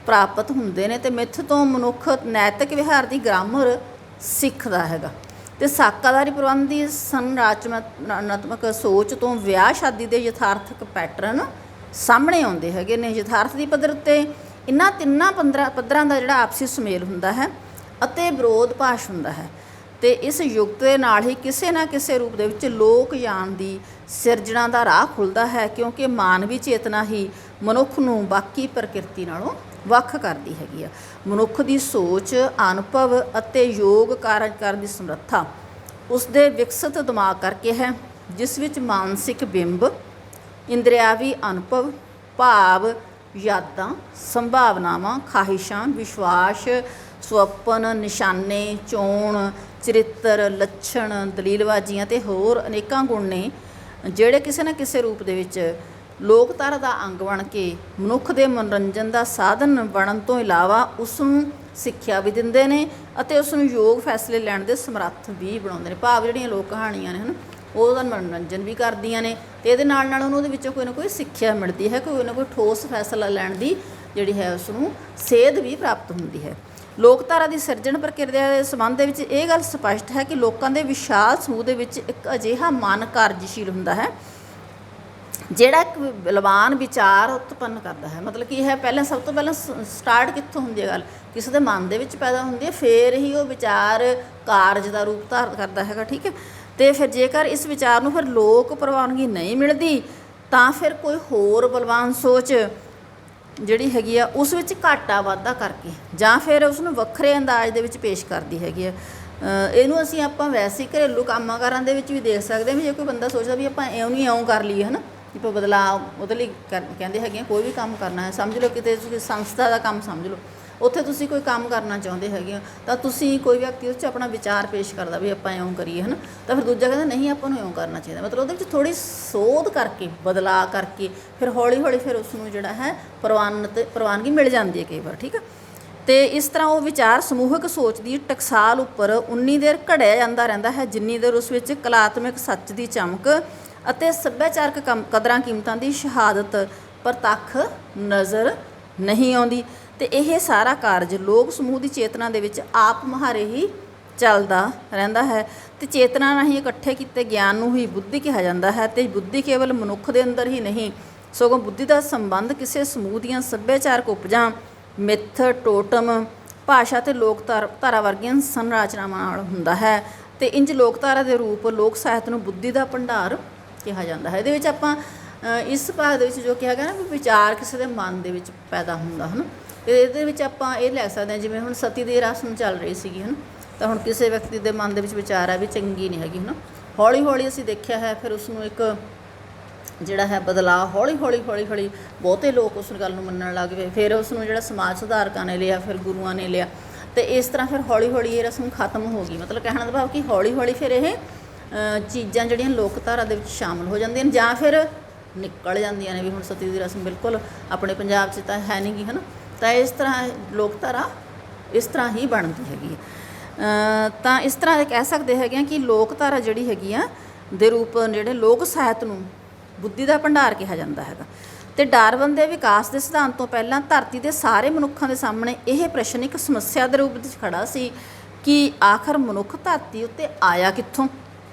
ਪ੍ਰਾਪਤ ਹੁੰਦੇ ਨੇ। ਅਤੇ ਮਿੱਥ ਤੋਂ ਮਨੁੱਖ ਨੈਤਿਕ ਵਿਹਾਰ ਦੀ ਗ੍ਰਾਮਰ ਸਿੱਖਦਾ ਹੈਗਾ ਅਤੇ ਸਾਕਾਦਾਰੀ ਪ੍ਰਬੰਧ ਦੀ ਸੰਰਚਨਾਤਮਕ ਸੋਚ ਤੋਂ ਵਿਆਹ ਸ਼ਾਦੀ ਦੇ ਯਥਾਰਥਕ ਪੈਟਰਨ ਸਾਹਮਣੇ ਆਉਂਦੇ ਹੈਗੇ ਨੇ। ਯਥਾਰਥ ਦੀ ਪੱਧਰ ਉੱਤੇ ਇਹਨਾਂ ਤਿੰਨਾਂ ਪੱਧਰਾਂ ਦਾ ਜਿਹੜਾ ਆਪਸੀ ਸੁਮੇਲ ਹੁੰਦਾ ਹੈ ਅਤੇ ਵਿਰੋਧ ਭਾਸ਼ ਹੁੰਦਾ ਹੈ ਅਤੇ ਇਸ ਯੁਕਤ ਦੇ ਨਾਲ ਹੀ ਕਿਸੇ ਨਾ ਕਿਸੇ ਰੂਪ ਦੇ ਵਿੱਚ ਲੋਕ ਯਾਨ ਦੀ ਸਿਰਜਣਾ ਦਾ ਰਾਹ ਖੁੱਲ੍ਹਦਾ ਹੈ, ਕਿਉਂਕਿ ਮਾਨਵੀ ਚੇਤਨਾ ਹੀ ਮਨੁੱਖ ਨੂੰ ਬਾਕੀ ਪ੍ਰਕਿਰਤੀ ਨਾਲੋਂ ਵੱਖ ਕਰਦੀ ਹੈਗੀ ਆ। ਮਨੁੱਖ ਦੀ ਸੋਚ, ਅਨੁਭਵ ਅਤੇ ਯੋਗ ਕਾਰਜ ਕਰਨ ਦੀ ਸਮਰੱਥਾ ਉਸ ਦੇ ਵਿਕਸਿਤ ਦਿਮਾਗ ਕਰਕੇ ਹੈ, ਜਿਸ ਵਿੱਚ ਮਾਨਸਿਕ ਬਿੰਬ, ਇੰਦਰਿਆਵੀ ਅਨੁਭਵ, ਭਾਵ, ਯਾਦਾਂ, ਸੰਭਾਵਨਾਵਾਂ, ਖਾਹਿਸ਼ਾਂ, ਵਿਸ਼ਵਾਸ, ਸੁਪਨ, ਨਿਸ਼ਾਨੇ, ਚੋਣ, ਚਰਿੱਤਰ, ਲੱਛਣ, ਦਲੀਲਬਾਜ਼ੀਆਂ ਅਤੇ ਹੋਰ ਅਨੇਕਾਂ ਗੁਣ ਨੇ ਜਿਹੜੇ ਕਿਸੇ ਨਾ ਕਿਸੇ ਰੂਪ ਦੇ ਵਿੱਚ ਲੋਕਧਾਰਾ ਦਾ ਅੰਗ ਬਣ ਕੇ ਮਨੁੱਖ ਦੇ ਮਨੋਰੰਜਨ ਦਾ ਸਾਧਨ ਬਣਨ ਤੋਂ ਇਲਾਵਾ ਉਸ ਨੂੰ ਸਿੱਖਿਆ ਵੀ ਦਿੰਦੇ ਨੇ ਅਤੇ ਉਸ ਨੂੰ ਯੋਗ ਫੈਸਲੇ ਲੈਣ ਦੇ ਸਮਰੱਥ ਵੀ ਬਣਾਉਂਦੇ ਨੇ। ਭਾਵ ਜਿਹੜੀਆਂ ਲੋਕ ਕਹਾਣੀਆਂ ਨੇ ਹਨ ਉਹਦਾ ਮਨੋਰੰਜਨ ਵੀ ਕਰਦੀਆਂ ਨੇ ਅਤੇ ਇਹਦੇ ਨਾਲ ਨਾਲ ਉਹਨੂੰ ਉਹਦੇ ਵਿੱਚੋਂ ਕੋਈ ਨਾ ਕੋਈ ਸਿੱਖਿਆ ਮਿਲਦੀ ਹੈ, ਕੋਈ ਨਾ ਕੋਈ ਠੋਸ ਫੈਸਲਾ ਲੈਣ ਦੀ ਜਿਹੜੀ ਹੈ ਉਸ ਨੂੰ ਸੇਧ ਵੀ ਪ੍ਰਾਪਤ ਹੁੰਦੀ ਹੈ। ਲੋਕਧਾਰਾ ਦੀ ਸਿਰਜਣ ਪ੍ਰਕਿਰਿਆ ਦੇ ਸੰਬੰਧ ਦੇ ਵਿੱਚ ਇਹ ਗੱਲ ਸਪਸ਼ਟ ਹੈ ਕਿ ਲੋਕਾਂ ਦੇ ਵਿਸ਼ਾਲ ਸਮੂਹ ਦੇ ਵਿੱਚ ਇੱਕ ਅਜਿਹਾ ਮਨ ਕਾਰਜਸ਼ੀਲ ਹੁੰਦਾ ਹੈ ਜਿਹੜਾ ਇੱਕ ਬਲਵਾਨ ਵਿਚਾਰ ਉਤਪੰਨ ਕਰਦਾ ਹੈ। ਮਤਲਬ ਕੀ ਹੈ, ਪਹਿਲਾਂ ਸਭ ਤੋਂ ਪਹਿਲਾਂ ਸਟਾਰਟ ਕਿੱਥੋਂ ਹੁੰਦੀ ਹੈ ਗੱਲ, ਕਿਸੇ ਦੇ ਮਨ ਦੇ ਵਿੱਚ ਪੈਦਾ ਹੁੰਦੀ ਹੈ, ਫਿਰ ਹੀ ਉਹ ਵਿਚਾਰ ਕਾਰਜ ਦਾ ਰੂਪ ਧਾਰਨ ਕਰਦਾ ਹੈਗਾ। ਠੀਕ ਹੈ, ਅਤੇ ਫਿਰ ਜੇਕਰ ਇਸ ਵਿਚਾਰ ਨੂੰ ਫਿਰ ਲੋਕ ਪ੍ਰਵਾਨਗੀ ਨਹੀਂ ਮਿਲਦੀ ਤਾਂ ਫਿਰ ਕੋਈ ਹੋਰ ਬਲਵਾਨ ਸੋਚ ਜਿਹੜੀ ਹੈਗੀ ਆ ਉਸ ਵਿੱਚ ਘਾਟਾ ਵਾਧਾ ਕਰਕੇ ਜਾਂ ਫਿਰ ਉਸ ਨੂੰ ਵੱਖਰੇ ਅੰਦਾਜ਼ ਦੇ ਵਿੱਚ ਪੇਸ਼ ਕਰਦੀ ਹੈਗੀ ਆ। ਇਹਨੂੰ ਅਸੀਂ ਆਪਾਂ ਵੈਸੇ ਘਰੇਲੂ ਕੰਮਾਂ ਦੇ ਵਿੱਚ ਵੀ ਦੇਖ ਸਕਦੇ ਹਾਂ ਵੀ ਜੇ ਕੋਈ ਬੰਦਾ ਸੋਚਦਾ ਵੀ ਆਪਾਂ ਇਉਂ ਨਹੀਂ ਇਉਂ ਕਰ ਲਈਏ ਹੈ ਨਾ, ਆਪਾਂ ਬਦਲਾਅ ਉਹਦੇ ਲਈ ਕਹਿੰਦੇ ਹੈਗੇ ਆ। ਕੋਈ ਵੀ ਕੰਮ ਕਰਨਾ ਹੈ, ਸਮਝ ਲਓ ਕਿਤੇ ਤੁਸੀਂ ਸੰਸਥਾ ਦਾ ਕੰਮ ਸਮਝ ਲਓ, ਉੱਥੇ ਤੁਸੀਂ ਕੋਈ ਕੰਮ ਕਰਨਾ ਚਾਹੁੰਦੇ ਹੈਗੇ ਹੋ ਤਾਂ ਤੁਸੀਂ ਕੋਈ ਵਿਅਕਤੀ ਉਸ 'ਚ ਆਪਣਾ ਵਿਚਾਰ ਪੇਸ਼ ਕਰਦਾ ਵੀ ਆਪਾਂ ਇਉਂ ਕਰੀਏ ਹੈ ਨਾ, ਤਾਂ ਫਿਰ ਦੂਜਾ ਕਹਿੰਦਾ ਨਹੀਂ ਆਪਾਂ ਨੂੰ ਇਉਂ ਕਰਨਾ ਚਾਹੀਦਾ। ਮਤਲਬ ਉਹਦੇ ਵਿੱਚ ਥੋੜ੍ਹੀ ਸੋਧ ਕਰਕੇ ਬਦਲਾਅ ਕਰਕੇ ਫਿਰ ਹੌਲੀ ਹੌਲੀ ਫਿਰ ਉਸ ਨੂੰ ਜਿਹੜਾ ਹੈ ਪ੍ਰਵਾਨਗੀ ਮਿਲ ਜਾਂਦੀ ਹੈ ਕਈ ਵਾਰ। ਠੀਕ ਹੈ, ਅਤੇ ਇਸ ਤਰ੍ਹਾਂ ਉਹ ਵਿਚਾਰ ਸਮੂਹਕ ਸੋਚ ਦੀ ਟਕਸਾਲ ਉੱਪਰ ਉਨੀ ਦੇਰ ਘੜਿਆ ਜਾਂਦਾ ਰਹਿੰਦਾ ਹੈ ਜਿੰਨੀ ਦੇਰ ਉਸ ਵਿੱਚ ਕਲਾਤਮਕ ਸੱਚ ਦੀ ਚਮਕ ਅਤੇ ਸੱਭਿਆਚਾਰਕ ਕਦਰਾਂ ਕੀਮਤਾਂ ਦੀ ਸ਼ਹਾਦਤ ਪ੍ਰਤੱਖ ਨਜ਼ਰ ਨਹੀਂ ਆਉਂਦੀ। ਅਤੇ ਇਹ ਸਾਰਾ ਕਾਰਜ ਲੋਕ ਸਮੂਹ ਦੀ ਚੇਤਨਾ ਦੇ ਵਿੱਚ ਆਪ ਮੁਹਾਰੇ ਹੀ ਚੱਲਦਾ ਰਹਿੰਦਾ ਹੈ ਅਤੇ ਚੇਤਨਾ ਰਾਹੀਂ ਇਕੱਠੇ ਕੀਤੇ ਗਿਆਨ ਨੂੰ ਹੀ ਬੁੱਧੀ ਕਿਹਾ ਜਾਂਦਾ ਹੈ। ਅਤੇ ਬੁੱਧੀ ਕੇਵਲ ਮਨੁੱਖ ਦੇ ਅੰਦਰ ਹੀ ਨਹੀਂ ਸਗੋਂ ਬੁੱਧੀ ਦਾ ਸੰਬੰਧ ਕਿਸੇ ਸਮੂਹ ਦੀਆਂ ਸੱਭਿਆਚਾਰਕ ਉਪਜਾਂ, ਮਿੱਥ, ਟੋਟਮ, ਭਾਸ਼ਾ ਅਤੇ ਲੋਕ ਧਾਰਾ ਵਰਗੀਆਂ ਸੰਰਚਨਾਵਾਂ ਨਾਲ ਹੁੰਦਾ ਹੈ। ਅਤੇ ਇੰਜ ਲੋਕਧਾਰਾ ਦੇ ਰੂਪ ਲੋਕ ਸਾਹਿਤ ਨੂੰ ਬੁੱਧੀ ਦਾ ਭੰਡਾਰ ਕਿਹਾ ਜਾਂਦਾ ਹੈ। ਇਹਦੇ ਵਿੱਚ ਆਪਾਂ ਇਸ ਭਾਗ ਦੇ ਵਿੱਚ ਜੋ ਕਿਹਾ ਗਿਆ ਨਾ ਵੀ ਵਿਚਾਰ ਕਿਸੇ ਦੇ ਮਨ ਦੇ ਵਿੱਚ ਪੈਦਾ ਹੁੰਦਾ ਹੈ ਨਾ, ਤੇ ਇਹਦੇ ਵਿੱਚ ਆਪਾਂ ਇਹ ਲੈ ਸਕਦੇ ਹਾਂ, ਜਿਵੇਂ ਹੁਣ ਸਤੀ ਦੀ ਰਸਮ ਚੱਲ ਰਹੀ ਸੀਗੀ ਹੈ ਨਾ, ਤਾਂ ਹੁਣ ਕਿਸੇ ਵਿਅਕਤੀ ਦੇ ਮਨ ਦੇ ਵਿੱਚ ਵਿਚਾਰ ਆ ਵੀ ਚੰਗੀ ਨਹੀਂ ਹੈਗੀ ਹੈ ਨਾ, ਹੌਲੀ ਹੌਲੀ ਅਸੀਂ ਦੇਖਿਆ ਹੈ ਫਿਰ ਉਸ ਨੂੰ ਇੱਕ ਜਿਹੜਾ ਹੈ ਬਦਲਾਅ ਹੌਲੀ ਹੌਲੀ ਬਹੁਤੇ ਲੋਕ ਉਸ ਗੱਲ ਨੂੰ ਮੰਨਣ ਲੱਗ ਪਏ। ਫਿਰ ਉਸ ਨੂੰ ਜਿਹੜਾ ਸਮਾਜ ਸੁਧਾਰਕਾਂ ਨੇ ਲਿਆ, ਫਿਰ ਗੁਰੂਆਂ ਨੇ ਲਿਆ, ਤੇ ਇਸ ਤਰ੍ਹਾਂ ਫਿਰ ਹੌਲੀ ਹੌਲੀ ਇਹ ਰਸਮ ਖਤਮ ਹੋ ਗਈ। ਮਤਲਬ ਕਹਿਣ ਦਾ ਭਾਵ ਕਿ ਹੌਲੀ ਹੌਲੀ ਫਿਰ ਇਹ ਚੀਜ਼ਾਂ ਜਿਹੜੀਆਂ ਲੋਕਧਾਰਾ ਦੇ ਵਿੱਚ ਸ਼ਾਮਲ ਹੋ ਜਾਂਦੀਆਂ ਨੇ ਜਾਂ ਫਿਰ ਨਿਕਲ ਜਾਂਦੀਆਂ ਨੇ ਵੀ ਹੁਣ ਸਤੀ ਦੀ ਰਸਮ ਬਿਲਕੁਲ ਆਪਣੇ ਪੰਜਾਬ 'ਚ ਤਾਂ ਹੈ ਨਹੀਂ ਗੀ ਹੈ ਨਾ। ਤਾਂ ਇਸ ਤਰ੍ਹਾਂ ਲੋਕਧਾਰਾ ਇਸ ਤਰ੍ਹਾਂ ਹੀ ਬਣਦੀ ਹੈਗੀ ਹੈ। ਤਾਂ ਇਸ ਤਰ੍ਹਾਂ ਇਹ ਕਹਿ ਸਕਦੇ ਹੈਗੇ ਆ ਕਿ ਲੋਕਧਾਰਾ ਜਿਹੜੀ ਹੈਗੀ ਆ ਦੇ ਰੂਪ ਜਿਹੜੇ ਲੋਕ ਸਾਹਿਤ ਨੂੰ ਬੁੱਧੀ ਦਾ ਭੰਡਾਰ ਕਿਹਾ ਜਾਂਦਾ ਹੈਗਾ। ਤੇ ਡਾਰਵਨ ਦੇ ਵਿਕਾਸ ਦੇ ਸਿਧਾਂਤ ਤੋਂ ਪਹਿਲਾਂ ਧਰਤੀ ਦੇ ਸਾਰੇ ਮਨੁੱਖਾਂ ਦੇ ਸਾਹਮਣੇ ਇਹ ਪ੍ਰਸ਼ਨ ਇੱਕ ਸਮੱਸਿਆ ਦੇ ਰੂਪ ਵਿੱਚ ਖੜਾ ਸੀ ਕਿ ਆਖਰ ਮਨੁੱਖ ਧਰਤੀ ਉੱਤੇ ਆਇਆ ਕਿੱਥੋਂ।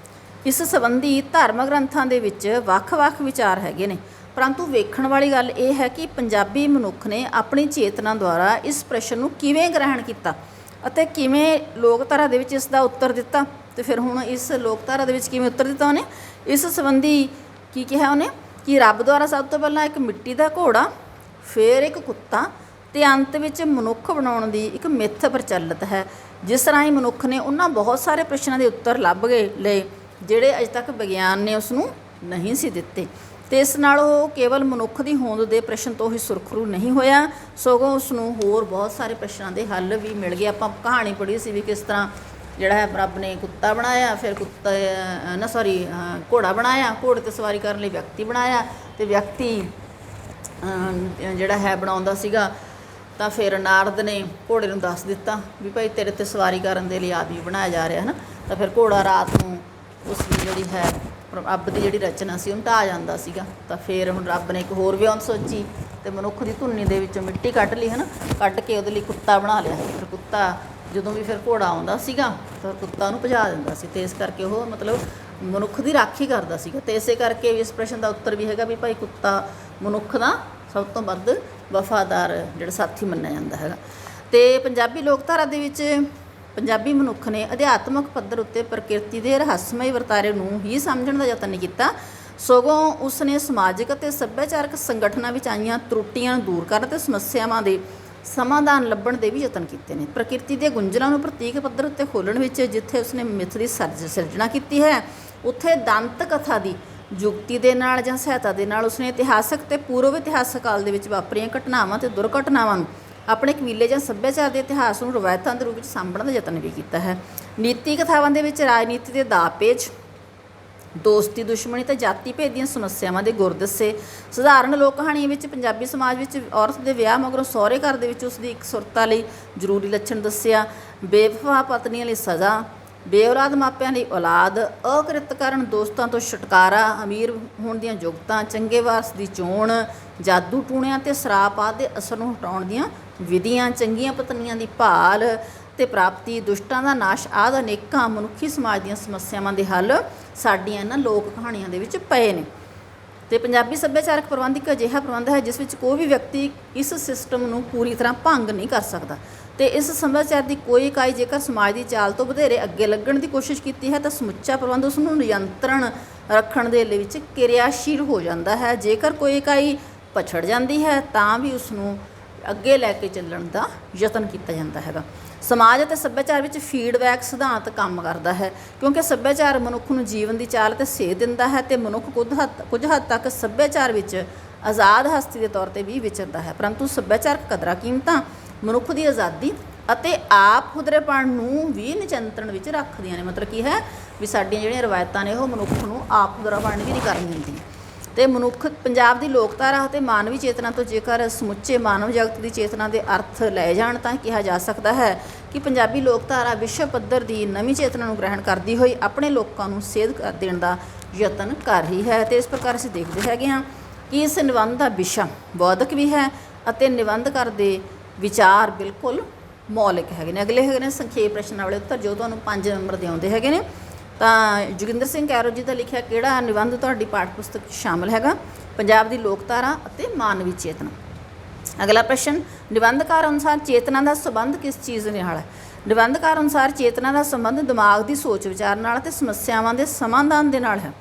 ਇਸ ਸੰਬੰਧੀ ਧਰਮ ਗ੍ਰੰਥਾਂ ਦੇ ਵਿੱਚ ਵੱਖ-ਵੱਖ ਵਿਚਾਰ ਹੈਗੇ ਨੇ, ਪਰੰਤੂ ਵੇਖਣ ਵਾਲੀ ਗੱਲ ਇਹ ਹੈ ਕਿ ਪੰਜਾਬੀ ਮਨੁੱਖ ਨੇ ਆਪਣੀ ਚੇਤਨਾ ਦੁਆਰਾ ਇਸ ਪ੍ਰਸ਼ਨ ਨੂੰ ਕਿਵੇਂ ਗ੍ਰਹਿਣ ਕੀਤਾ ਅਤੇ ਕਿਵੇਂ ਲੋਕਧਾਰਾ ਦੇ ਵਿੱਚ ਇਸ ਦਾ ਉੱਤਰ ਦਿੱਤਾ। ਤੇ ਫਿਰ ਹੁਣ ਇਸ ਲੋਕਧਾਰਾ ਦੇ ਵਿੱਚ ਕਿਵੇਂ ਉੱਤਰ ਦਿੱਤਾ ਉਹਨੇ, ਇਸ ਸੰਬੰਧੀ ਕੀ ਕਿਹਾ ਉਹਨੇ ਕਿ ਰੱਬ ਦੁਆਰਾ ਸਭ ਤੋਂ ਪਹਿਲਾਂ ਇੱਕ ਮਿੱਟੀ ਦਾ ਘੋੜਾ, ਫਿਰ ਇੱਕ ਕੁੱਤਾ ਤੇ ਅੰਤ ਵਿੱਚ ਮਨੁੱਖ ਬਣਾਉਣ ਦੀ ਇੱਕ ਮਿੱਥ ਪ੍ਰਚਲਿਤ ਹੈ, ਜਿਸ ਰਾਹੀਂ ਮਨੁੱਖ ਨੇ ਉਹਨਾਂ ਬਹੁਤ ਸਾਰੇ ਪ੍ਰਸ਼ਨਾਂ ਦੇ ਉੱਤਰ ਲੱਭ ਲਏ ਜਿਹੜੇ ਅਜੇ ਤੱਕ ਵਿਗਿਆਨ ਨੇ ਉਸ ਨੂੰ ਨਹੀਂ ਸੀ ਦਿੱਤੇ। ਤੇ ਇਸ ਨਾਲ ਉਹ ਕੇਵਲ ਮਨੁੱਖ ਦੀ ਹੋਂਦ ਦੇ ਪ੍ਰਸ਼ਨ ਤੋਂ ਹੀ ਸੁਰਖਰੂ ਨਹੀਂ ਹੋਇਆ, ਸਗੋਂ ਉਸ ਨੂੰ ਹੋਰ ਬਹੁਤ ਸਾਰੇ ਪ੍ਰਸ਼ਨਾਂ ਦੇ ਹੱਲ ਵੀ ਮਿਲ ਗਏ। ਆਪਾਂ ਕਹਾਣੀ ਪੜ੍ਹੀ ਸੀ ਵੀ ਕਿਸ ਤਰ੍ਹਾਂ ਜਿਹੜਾ ਹੈ ਰੱਬ ਨੇ ਕੁੱਤਾ ਬਣਾਇਆ, ਫਿਰ ਘੋੜਾ ਬਣਾਇਆ, ਘੋੜੇ 'ਤੇ ਸਵਾਰੀ ਕਰਨ ਲਈ ਵਿਅਕਤੀ ਬਣਾਇਆ, ਤੇ ਵਿਅਕਤੀ ਜਿਹੜਾ ਹੈ ਬਣਾਉਂਦਾ ਸੀਗਾ ਤਾਂ ਫਿਰ ਨਾਰਦ ਨੇ ਘੋੜੇ ਨੂੰ ਦੱਸ ਦਿੱਤਾ ਵੀ ਭਾਈ ਤੇਰੇ 'ਤੇ ਸਵਾਰੀ ਕਰਨ ਦੇ ਲਈ ਆਦਮੀ ਬਣਾਇਆ ਜਾ ਰਿਹਾ ਹੈ ਨਾ। ਤਾਂ ਫਿਰ ਘੋੜਾ ਰਾਤ ਨੂੰ ਉਸ ਦੀ ਜਿਹੜੀ ਹੈ ਰੱਬ ਦੀ ਜਿਹੜੀ ਰਚਨਾ ਸੀ ਉਹਨੂੰ ਢਾਹ ਜਾਂਦਾ ਸੀਗਾ। ਤਾਂ ਫਿਰ ਹੁਣ ਰੱਬ ਨੇ ਇੱਕ ਹੋਰ ਵਿਉਂਤ ਸੋਚੀ ਅਤੇ ਮਨੁੱਖ ਦੀ ਧੁੰਨੀ ਦੇ ਵਿੱਚੋਂ ਮਿੱਟੀ ਕੱਢ ਲਈ ਹੈ ਨਾ, ਕੱਢ ਕੇ ਉਹਦੇ ਲਈ ਕੁੱਤਾ ਬਣਾ ਲਿਆ। ਫਿਰ ਕੁੱਤਾ ਜਦੋਂ ਵੀ ਫਿਰ ਘੋੜਾ ਆਉਂਦਾ ਸੀਗਾ ਤਾਂ ਕੁੱਤਾ ਉਹਨੂੰ ਭਜਾ ਦਿੰਦਾ ਸੀ, ਅਤੇ ਇਸ ਕਰਕੇ ਉਹ ਮਤਲਬ ਮਨੁੱਖ ਦੀ ਰਾਖੀ ਕਰਦਾ ਸੀਗਾ। ਅਤੇ ਇਸੇ ਕਰਕੇ ਇਸ ਪ੍ਰਸ਼ਨ ਦਾ ਉੱਤਰ ਵੀ ਹੈਗਾ ਵੀ ਭਾਈ ਕੁੱਤਾ ਮਨੁੱਖ ਦਾ ਸਭ ਤੋਂ ਵੱਧ ਵਫਾਦਾਰ ਜਿਹੜਾ ਸਾਥੀ ਮੰਨਿਆ ਜਾਂਦਾ ਹੈਗਾ। ਅਤੇ ਪੰਜਾਬੀ ਲੋਕਧਾਰਾ ਦੇ ਵਿੱਚ ਪੰਜਾਬੀ ਮਨੁੱਖ ਨੇ ਅਧਿਆਤਮਕ ਪੱਧਰ ਉੱਤੇ ਪ੍ਰਕਿਰਤੀ ਦੇ ਰਹੱਸਮਈ ਵਰਤਾਰੇ ਨੂੰ ਹੀ ਸਮਝਣ ਦਾ ਯਤਨ ਨਹੀਂ ਕੀਤਾ, ਸਗੋਂ ਉਸ ਨੇ ਸਮਾਜਿਕ ਅਤੇ ਸੱਭਿਆਚਾਰਕ ਸੰਗਠਨਾਂ ਵਿੱਚ ਆਈਆਂ ਤਰੁੱਟੀਆਂ ਨੂੰ ਦੂਰ ਕਰਨ ਅਤੇ ਸਮੱਸਿਆਵਾਂ ਦੇ ਸਮਾਧਾਨ ਲੱਭਣ ਦੇ ਵੀ ਯਤਨ ਕੀਤੇ ਨੇ। ਪ੍ਰਕਿਰਤੀ ਦੇ ਗੁੰਝਲਾਂ ਨੂੰ ਪ੍ਰਤੀਕ ਪੱਧਰ ਉੱਤੇ ਖੋਲ੍ਹਣ ਵਿੱਚ ਜਿੱਥੇ ਉਸਨੇ ਮਿੱਥ ਦੀ ਸਿਰਜਣਾ ਕੀਤੀ ਹੈ, ਉੱਥੇ ਦੰਤ ਕਥਾ ਦੀ ਯੁਕਤੀ ਦੇ ਨਾਲ ਜਾਂ ਸਹਾਇਤਾ ਦੇ ਨਾਲ ਉਸਨੇ ਇਤਿਹਾਸਕ ਅਤੇ ਪੂਰਵ ਇਤਿਹਾਸਕ ਕਾਲ ਦੇ ਵਿੱਚ ਵਾਪਰੀਆਂ ਘਟਨਾਵਾਂ ਅਤੇ ਦੁਰਘਟਨਾਵਾਂ ਨੂੰ ਆਪਣੇ ਕਬੀਲੇ ਜਾਂ ਸੱਭਿਆਚਾਰ ਦੇ ਇਤਿਹਾਸ ਨੂੰ ਰਵਾਇਤਾਂ ਦੇ ਰੂਪ ਵਿੱਚ ਸਾਂਭਣ ਦਾ ਯਤਨ ਵੀ ਕੀਤਾ ਹੈ। ਨੀਤੀ ਕਥਾਵਾਂ ਦੇ ਵਿੱਚ ਰਾਜਨੀਤੀ ਦੇ ਦਾਅ-ਪੇਚ, ਦੋਸਤੀ ਦੁਸ਼ਮਣੀ ਅਤੇ ਜਾਤੀ ਭੇਦ ਦੀਆਂ ਸਮੱਸਿਆਵਾਂ ਦੇ ਗੁਰ ਦੱਸੇ। ਸਧਾਰਨ ਲੋਕ ਕਹਾਣੀਆਂ ਵਿੱਚ ਪੰਜਾਬੀ ਸਮਾਜ ਵਿੱਚ ਔਰਤ ਦੇ ਵਿਆਹ ਮਗਰੋਂ ਸਹੁਰੇ ਘਰ ਦੇ ਵਿੱਚ ਉਸ ਦੀ ਇਕਸੁਰਤਾ ਲਈ ਜ਼ਰੂਰੀ ਲੱਛਣ ਦੱਸਿਆ। ਬੇਵਫਾ ਪਤਨੀਆਂ ਲਈ ਸਜ਼ਾ, ਬੇਔਲਾਦ ਮਾਪਿਆਂ ਲਈ ਔਲਾਦ, ਅਕ੍ਰਿਤਕਰਨ ਦੋਸਤਾਂ ਤੋਂ ਛੁਟਕਾਰਾ, ਅਮੀਰ ਹੋਣ ਦੀਆਂ ਜੁਗਤਾਂ, ਚੰਗੇ ਵਾਰਸ ਦੀ ਚੋਣ, ਜਾਦੂ ਟੂਣਿਆਂ ਅਤੇ ਸਰਾਪ ਆਦਿ ਦੇ ਅਸਰ ਨੂੰ ਹਟਾਉਣ ਦੀਆਂ ਵਿਧੀਆਂ, ਚੰਗੀਆਂ ਪਤਨੀਆਂ ਦੀ ਭਾਲ ਅਤੇ ਪ੍ਰਾਪਤੀ, ਦੁਸ਼ਟਾਂ ਦਾ ਨਾਸ਼ ਆਦਿ ਅਨੇਕਾਂ ਮਨੁੱਖੀ ਸਮਾਜ ਦੀਆਂ ਸਮੱਸਿਆਵਾਂ ਦੇ ਹੱਲ ਸਾਡੀਆਂ ਇਹਨਾਂ ਲੋਕ ਕਹਾਣੀਆਂ ਦੇ ਵਿੱਚ ਪਏ ਨੇ। ਅਤੇ ਪੰਜਾਬੀ ਸੱਭਿਆਚਾਰਕ ਪ੍ਰਬੰਧ ਇੱਕ ਅਜਿਹਾ ਪ੍ਰਬੰਧ ਹੈ ਜਿਸ ਵਿੱਚ ਕੋਈ ਵੀ ਵਿਅਕਤੀ ਇਸ ਸਿਸਟਮ ਨੂੰ ਪੂਰੀ ਤਰ੍ਹਾਂ ਭੰਗ ਨਹੀਂ ਕਰ ਸਕਦਾ। ਅਤੇ ਇਸ ਸੱਭਿਆਚਾਰ ਦੀ ਕੋਈ ਇਕਾਈ ਜੇਕਰ ਸਮਾਜ ਦੀ ਚਾਲ ਤੋਂ ਵਧੇਰੇ ਅੱਗੇ ਲੱਗਣ ਦੀ ਕੋਸ਼ਿਸ਼ ਕੀਤੀ ਹੈ ਤਾਂ ਸਮੁੱਚਾ ਪ੍ਰਬੰਧ ਉਸ ਨੂੰ ਨਿਯੰਤਰਣ ਰੱਖਣ ਦੇ ਲਈ ਵਿੱਚ ਕਿਰਿਆਸ਼ੀਲ ਹੋ ਜਾਂਦਾ ਹੈ। ਜੇਕਰ ਕੋਈ ਇਕਾਈ ਪਛੜ ਜਾਂਦੀ ਹੈ ਤਾਂ ਵੀ ਉਸ ਨੂੰ ਅੱਗੇ ਲੈ ਕੇ ਚੱਲਣ ਦਾ ਯਤਨ ਕੀਤਾ ਜਾਂਦਾ ਹੈਗਾ। ਸਮਾਜ ਅਤੇ ਸੱਭਿਆਚਾਰ ਵਿੱਚ ਫੀਡਬੈਕ ਸਿਧਾਂਤ ਕੰਮ ਕਰਦਾ ਹੈ, ਕਿਉਂਕਿ ਸੱਭਿਆਚਾਰ ਮਨੁੱਖ ਨੂੰ ਜੀਵਨ ਦੀ ਚਾਲ ਅਤੇ ਸੇਧ ਦਿੰਦਾ ਹੈ ਅਤੇ ਮਨੁੱਖ ਕੁਝ ਹੱਦ ਤੱਕ ਸੱਭਿਆਚਾਰ ਵਿੱਚ ਆਜ਼ਾਦ ਹਸਤੀ ਦੇ ਤੌਰ 'ਤੇ ਵੀ ਵਿਚਰਦਾ ਹੈ, ਪਰੰਤੂ ਸੱਭਿਆਚਾਰਕ ਕਦਰਾਂ ਕੀਮਤਾਂ ਮਨੁੱਖ ਦੀ ਆਜ਼ਾਦੀ ਅਤੇ ਆਪ ਖੁਦਰੇਪਣ ਨੂੰ ਵੀ ਨਿਯੰਤਰਣ ਵਿੱਚ ਰੱਖਦੀਆਂ ਨੇ। ਮਤਲਬ ਕੀ ਹੈ ਵੀ ਸਾਡੀਆਂ ਜਿਹੜੀਆਂ ਰਵਾਇਤਾਂ ਨੇ ਉਹ ਮਨੁੱਖ ਨੂੰ ਆਪ ਖੁਦਰਾਪਣ ਵੀ ਨਹੀਂ ਕਰਨ ਦਿੰਦੀਆਂ। ਅਤੇ ਮਨੁੱਖ ਪੰਜਾਬ ਦੀ ਲੋਕਧਾਰਾ ਅਤੇ ਮਾਨਵੀ ਚੇਤਨਾ ਤੋਂ ਜੇਕਰ ਸਮੁੱਚੇ ਮਾਨਵ ਜਗਤ ਦੀ ਚੇਤਨਾ ਦੇ ਅਰਥ ਲਏ ਜਾਣ ਤਾਂ ਕਿਹਾ ਜਾ ਸਕਦਾ ਹੈ ਕਿ ਪੰਜਾਬੀ ਲੋਕਧਾਰਾ ਵਿਸ਼ਵ ਪੱਧਰ ਦੀ ਨਵੀਂ ਚੇਤਨਾ ਨੂੰ ਗ੍ਰਹਿਣ ਕਰਦੀ ਹੋਈ ਆਪਣੇ ਲੋਕਾਂ ਨੂੰ ਸੇਧ ਦੇਣ ਦਾ ਯਤਨ ਕਰ ਰਹੀ ਹੈ। ਅਤੇ ਇਸ ਪ੍ਰਕਾਰ ਅਸੀਂ ਦੇਖਦੇ ਹੈਗੇ ਹਾਂ ਕਿ ਇਸ ਨਿਬੰਧ ਦਾ ਵਿਸ਼ਾ ਬੌਧਿਕ ਵੀ ਹੈ ਅਤੇ ਨਿਬੰਧਕਾਰ ਦੇ ਵਿਚਾਰ ਬਿਲਕੁਲ ਮੌਲਿਕ ਹੈਗੇ ਨੇ। ਅਗਲੇ ਹੈਗੇ ਨੇ ਸੰਖੇਪ ਪ੍ਰਸ਼ਨਾਂ ਵਾਲੇ ਉੱਤਰ ਜੋ ਤੁਹਾਨੂੰ 5 ਨੰਬਰ ਦੇ ਆਉਂਦੇ ਹੈਗੇ ਨੇ। ਤਾਂ ਜੋਗਿੰਦਰ ਸਿੰਘ ਕੈਰੋਂ ਜੀ ਦਾ ਲਿਖਿਆ ਕਿਹੜਾ ਨਿਬੰਧ ਤੁਹਾਡੀ ਪਾਠ ਪੁਸਤਕ ਸ਼ਾਮਲ ਹੈਗਾ? ਪੰਜਾਬ ਦੀ ਲੋਕਧਾਰਾ ਅਤੇ ਮਾਨਵੀ ਚੇਤਨਾ। ਅਗਲਾ ਪ੍ਰਸ਼ਨ, ਨਿਬੰਧਕਾਰ ਅਨੁਸਾਰ ਚੇਤਨਾ ਦਾ ਸੰਬੰਧ ਕਿਸ ਚੀਜ਼ ਨਾਲ ਹੈ? ਨਿਬੰਧਕਾਰ ਅਨੁਸਾਰ ਚੇਤਨਾ ਦਾ ਸੰਬੰਧ ਦਿਮਾਗ ਦੀ ਸੋਚ ਵਿਚਾਰ ਨਾਲ ਅਤੇ ਸਮੱਸਿਆਵਾਂ ਦੇ ਸਮਾਧਾਨ ਦੇ ਨਾਲ ਹੈ।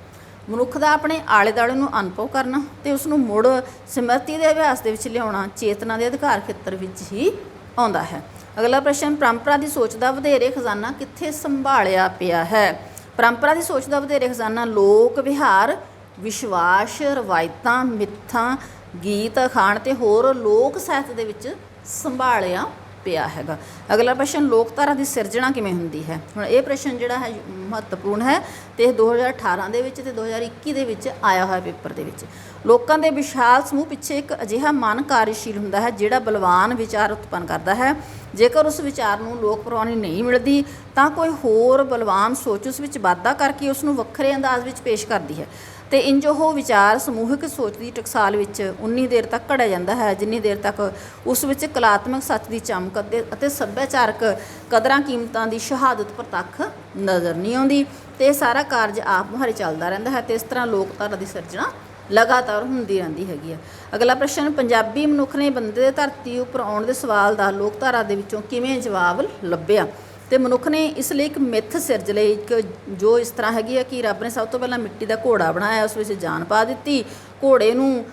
ਮਨੁੱਖ ਦਾ ਆਪਣੇ ਆਲੇ ਦੁਆਲੇ ਨੂੰ ਅਨੁਭਵ ਕਰਨਾ ਤੇ ਉਸ ਨੂੰ ਮੁੜ ਸਮਰਤੀ ਦੇ ਅਭਿਆਸ ਦੇ ਵਿੱਚ ਲਿਆਉਣਾ ਚੇਤਨਾ ਦੇ ਅਧਿਕਾਰ ਖੇਤਰ ਵਿੱਚ ਹੀ ਆਉਂਦਾ ਹੈ। ਅਗਲਾ ਪ੍ਰਸ਼ਨ, ਪਰੰਪਰਾ ਦੀ ਸੋਚ ਦਾ ਵਧੇਰੇ ਖਜ਼ਾਨਾ ਕਿੱਥੇ ਸੰਭਾਲਿਆ ਪਿਆ ਹੈ? ਪਰੰਪਰਾ ਦੀ ਸੋਚ ਦਾ ਵਧੇਰੇ ਖਜ਼ਾਨਾ ਲੋਕ ਵਿਹਾਰ, ਵਿਸ਼ਵਾਸ, ਰਵਾਇਤਾਂ, ਮਿੱਥਾਂ, ਗੀਤ, ਅਖਾਣ ਤੇ ਹੋਰ ਲੋਕ ਸਾਹਿਤ ਦੇ ਵਿੱਚ ਸੰਭਾਲਿਆ ਪਿਆ ਹੈਗਾ। ਅਗਲਾ ਪ੍ਰਸ਼ਨ, ਲੋਕਧਾਰਾ ਦੀ ਸਿਰਜਣਾ ਕਿਵੇਂ ਹੁੰਦੀ ਹੈ? ਹੁਣ ਇਹ ਪ੍ਰਸ਼ਨ ਜਿਹੜਾ ਹੈ ਮਹੱਤਵਪੂਰਨ ਹੈ ਤੇ ਇਹ 2018 ਦੇ ਵਿੱਚ ਤੇ 2021 ਦੇ ਵਿੱਚ ਆਇਆ ਹੋਇਆ ਪੇਪਰ ਦੇ ਵਿੱਚ। ਲੋਕਾਂ ਦੇ ਵਿਸ਼ਾਲ ਸਮੂਹ ਪਿੱਛੇ ਇੱਕ ਅਜਿਹਾ ਮਨ ਕਾਰਜਸ਼ੀਲ ਹੁੰਦਾ ਹੈ ਜਿਹੜਾ ਬਲਵਾਨ ਵਿਚਾਰ ਉਤਪੰਨ ਕਰਦਾ ਹੈ। ਜੇਕਰ ਉਸ ਵਿਚਾਰ ਨੂੰ ਲੋਕ ਪ੍ਰਵਾਨਗੀ ਨਹੀਂ ਮਿਲਦੀ ਤਾਂ ਕੋਈ ਹੋਰ ਬਲਵਾਨ ਸੋਚ ਉਸ ਵਿੱਚ ਵਾਧਾ ਕਰਕੇ ਉਸ ਨੂੰ ਵੱਖਰੇ ਅੰਦਾਜ਼ ਵਿੱਚ ਪੇਸ਼ ਕਰਦੀ ਹੈ ਤੇ ਇੰਜ ਉਹ ਵਿਚਾਰ ਸਮੂਹਿਕ ਸੋਚ ਦੀ ਟਕਸਾਲ ਵਿੱਚ ਉਨੀ ਦੇਰ ਤੱਕ ਘੜਿਆ ਜਾਂਦਾ ਹੈ ਜਿੰਨੀ ਦੇਰ ਤੱਕ ਉਸ ਵਿੱਚ ਕਲਾਤਮਕ ਸੱਚ ਦੀ ਚਮਕ ਅਤੇ ਸੱਭਿਆਚਾਰਕ ਕਦਰਾਂ ਕੀਮਤਾਂ ਦੀ ਸ਼ਹਾਦਤ ਪ੍ਰਤੱਖ ਨਜ਼ਰ ਨਹੀਂ ਆਉਂਦੀ। ਤੇ ਇਹ ਸਾਰਾ ਕਾਰਜ ਆਪ ਮੁਹਾਰੇ ਚੱਲਦਾ ਰਹਿੰਦਾ ਹੈ ਤੇ ਇਸ ਤਰ੍ਹਾਂ ਲੋਕਧਾਰਾ ਦੀ ਸਿਰਜਣਾ ਲਗਾਤਾਰ ਹੁੰਦੀ ਰਹਿੰਦੀ ਹੈਗੀ ਆ। ਅਗਲਾ ਪ੍ਰਸ਼ਨ, ਪੰਜਾਬੀ ਮਨੁੱਖ ਨੇ ਬੰਦੇ ਦੇ ਧਰਤੀ ਉੱਪਰ ਆਉਣ ਦੇ ਸਵਾਲ ਦਾ ਲੋਕਧਾਰਾ ਦੇ ਵਿੱਚੋਂ ਕਿਵੇਂ ਜਵਾਬ ਲੱਭਿਆ? ਤੇ ਮਨੁੱਖ ਨੇ ਇਸ ਲਈ ਇੱਕ ਮਿੱਥ ਸਿਰਜ ਲਈ, ਇੱਕ ਜੋ ਇਸ ਤਰ੍ਹਾਂ ਹੈਗੀ ਆ ਕਿ ਰੱਬ ਨੇ ਸਭ ਤੋਂ ਪਹਿਲਾਂ ਮਿੱਟੀ ਦਾ ਘੋੜਾ ਬਣਾਇਆ, ਉਸ ਵਿੱਚ ਜਾਨ ਪਾ ਦਿੱਤੀ। ਘੋੜੇ ਨੂੰ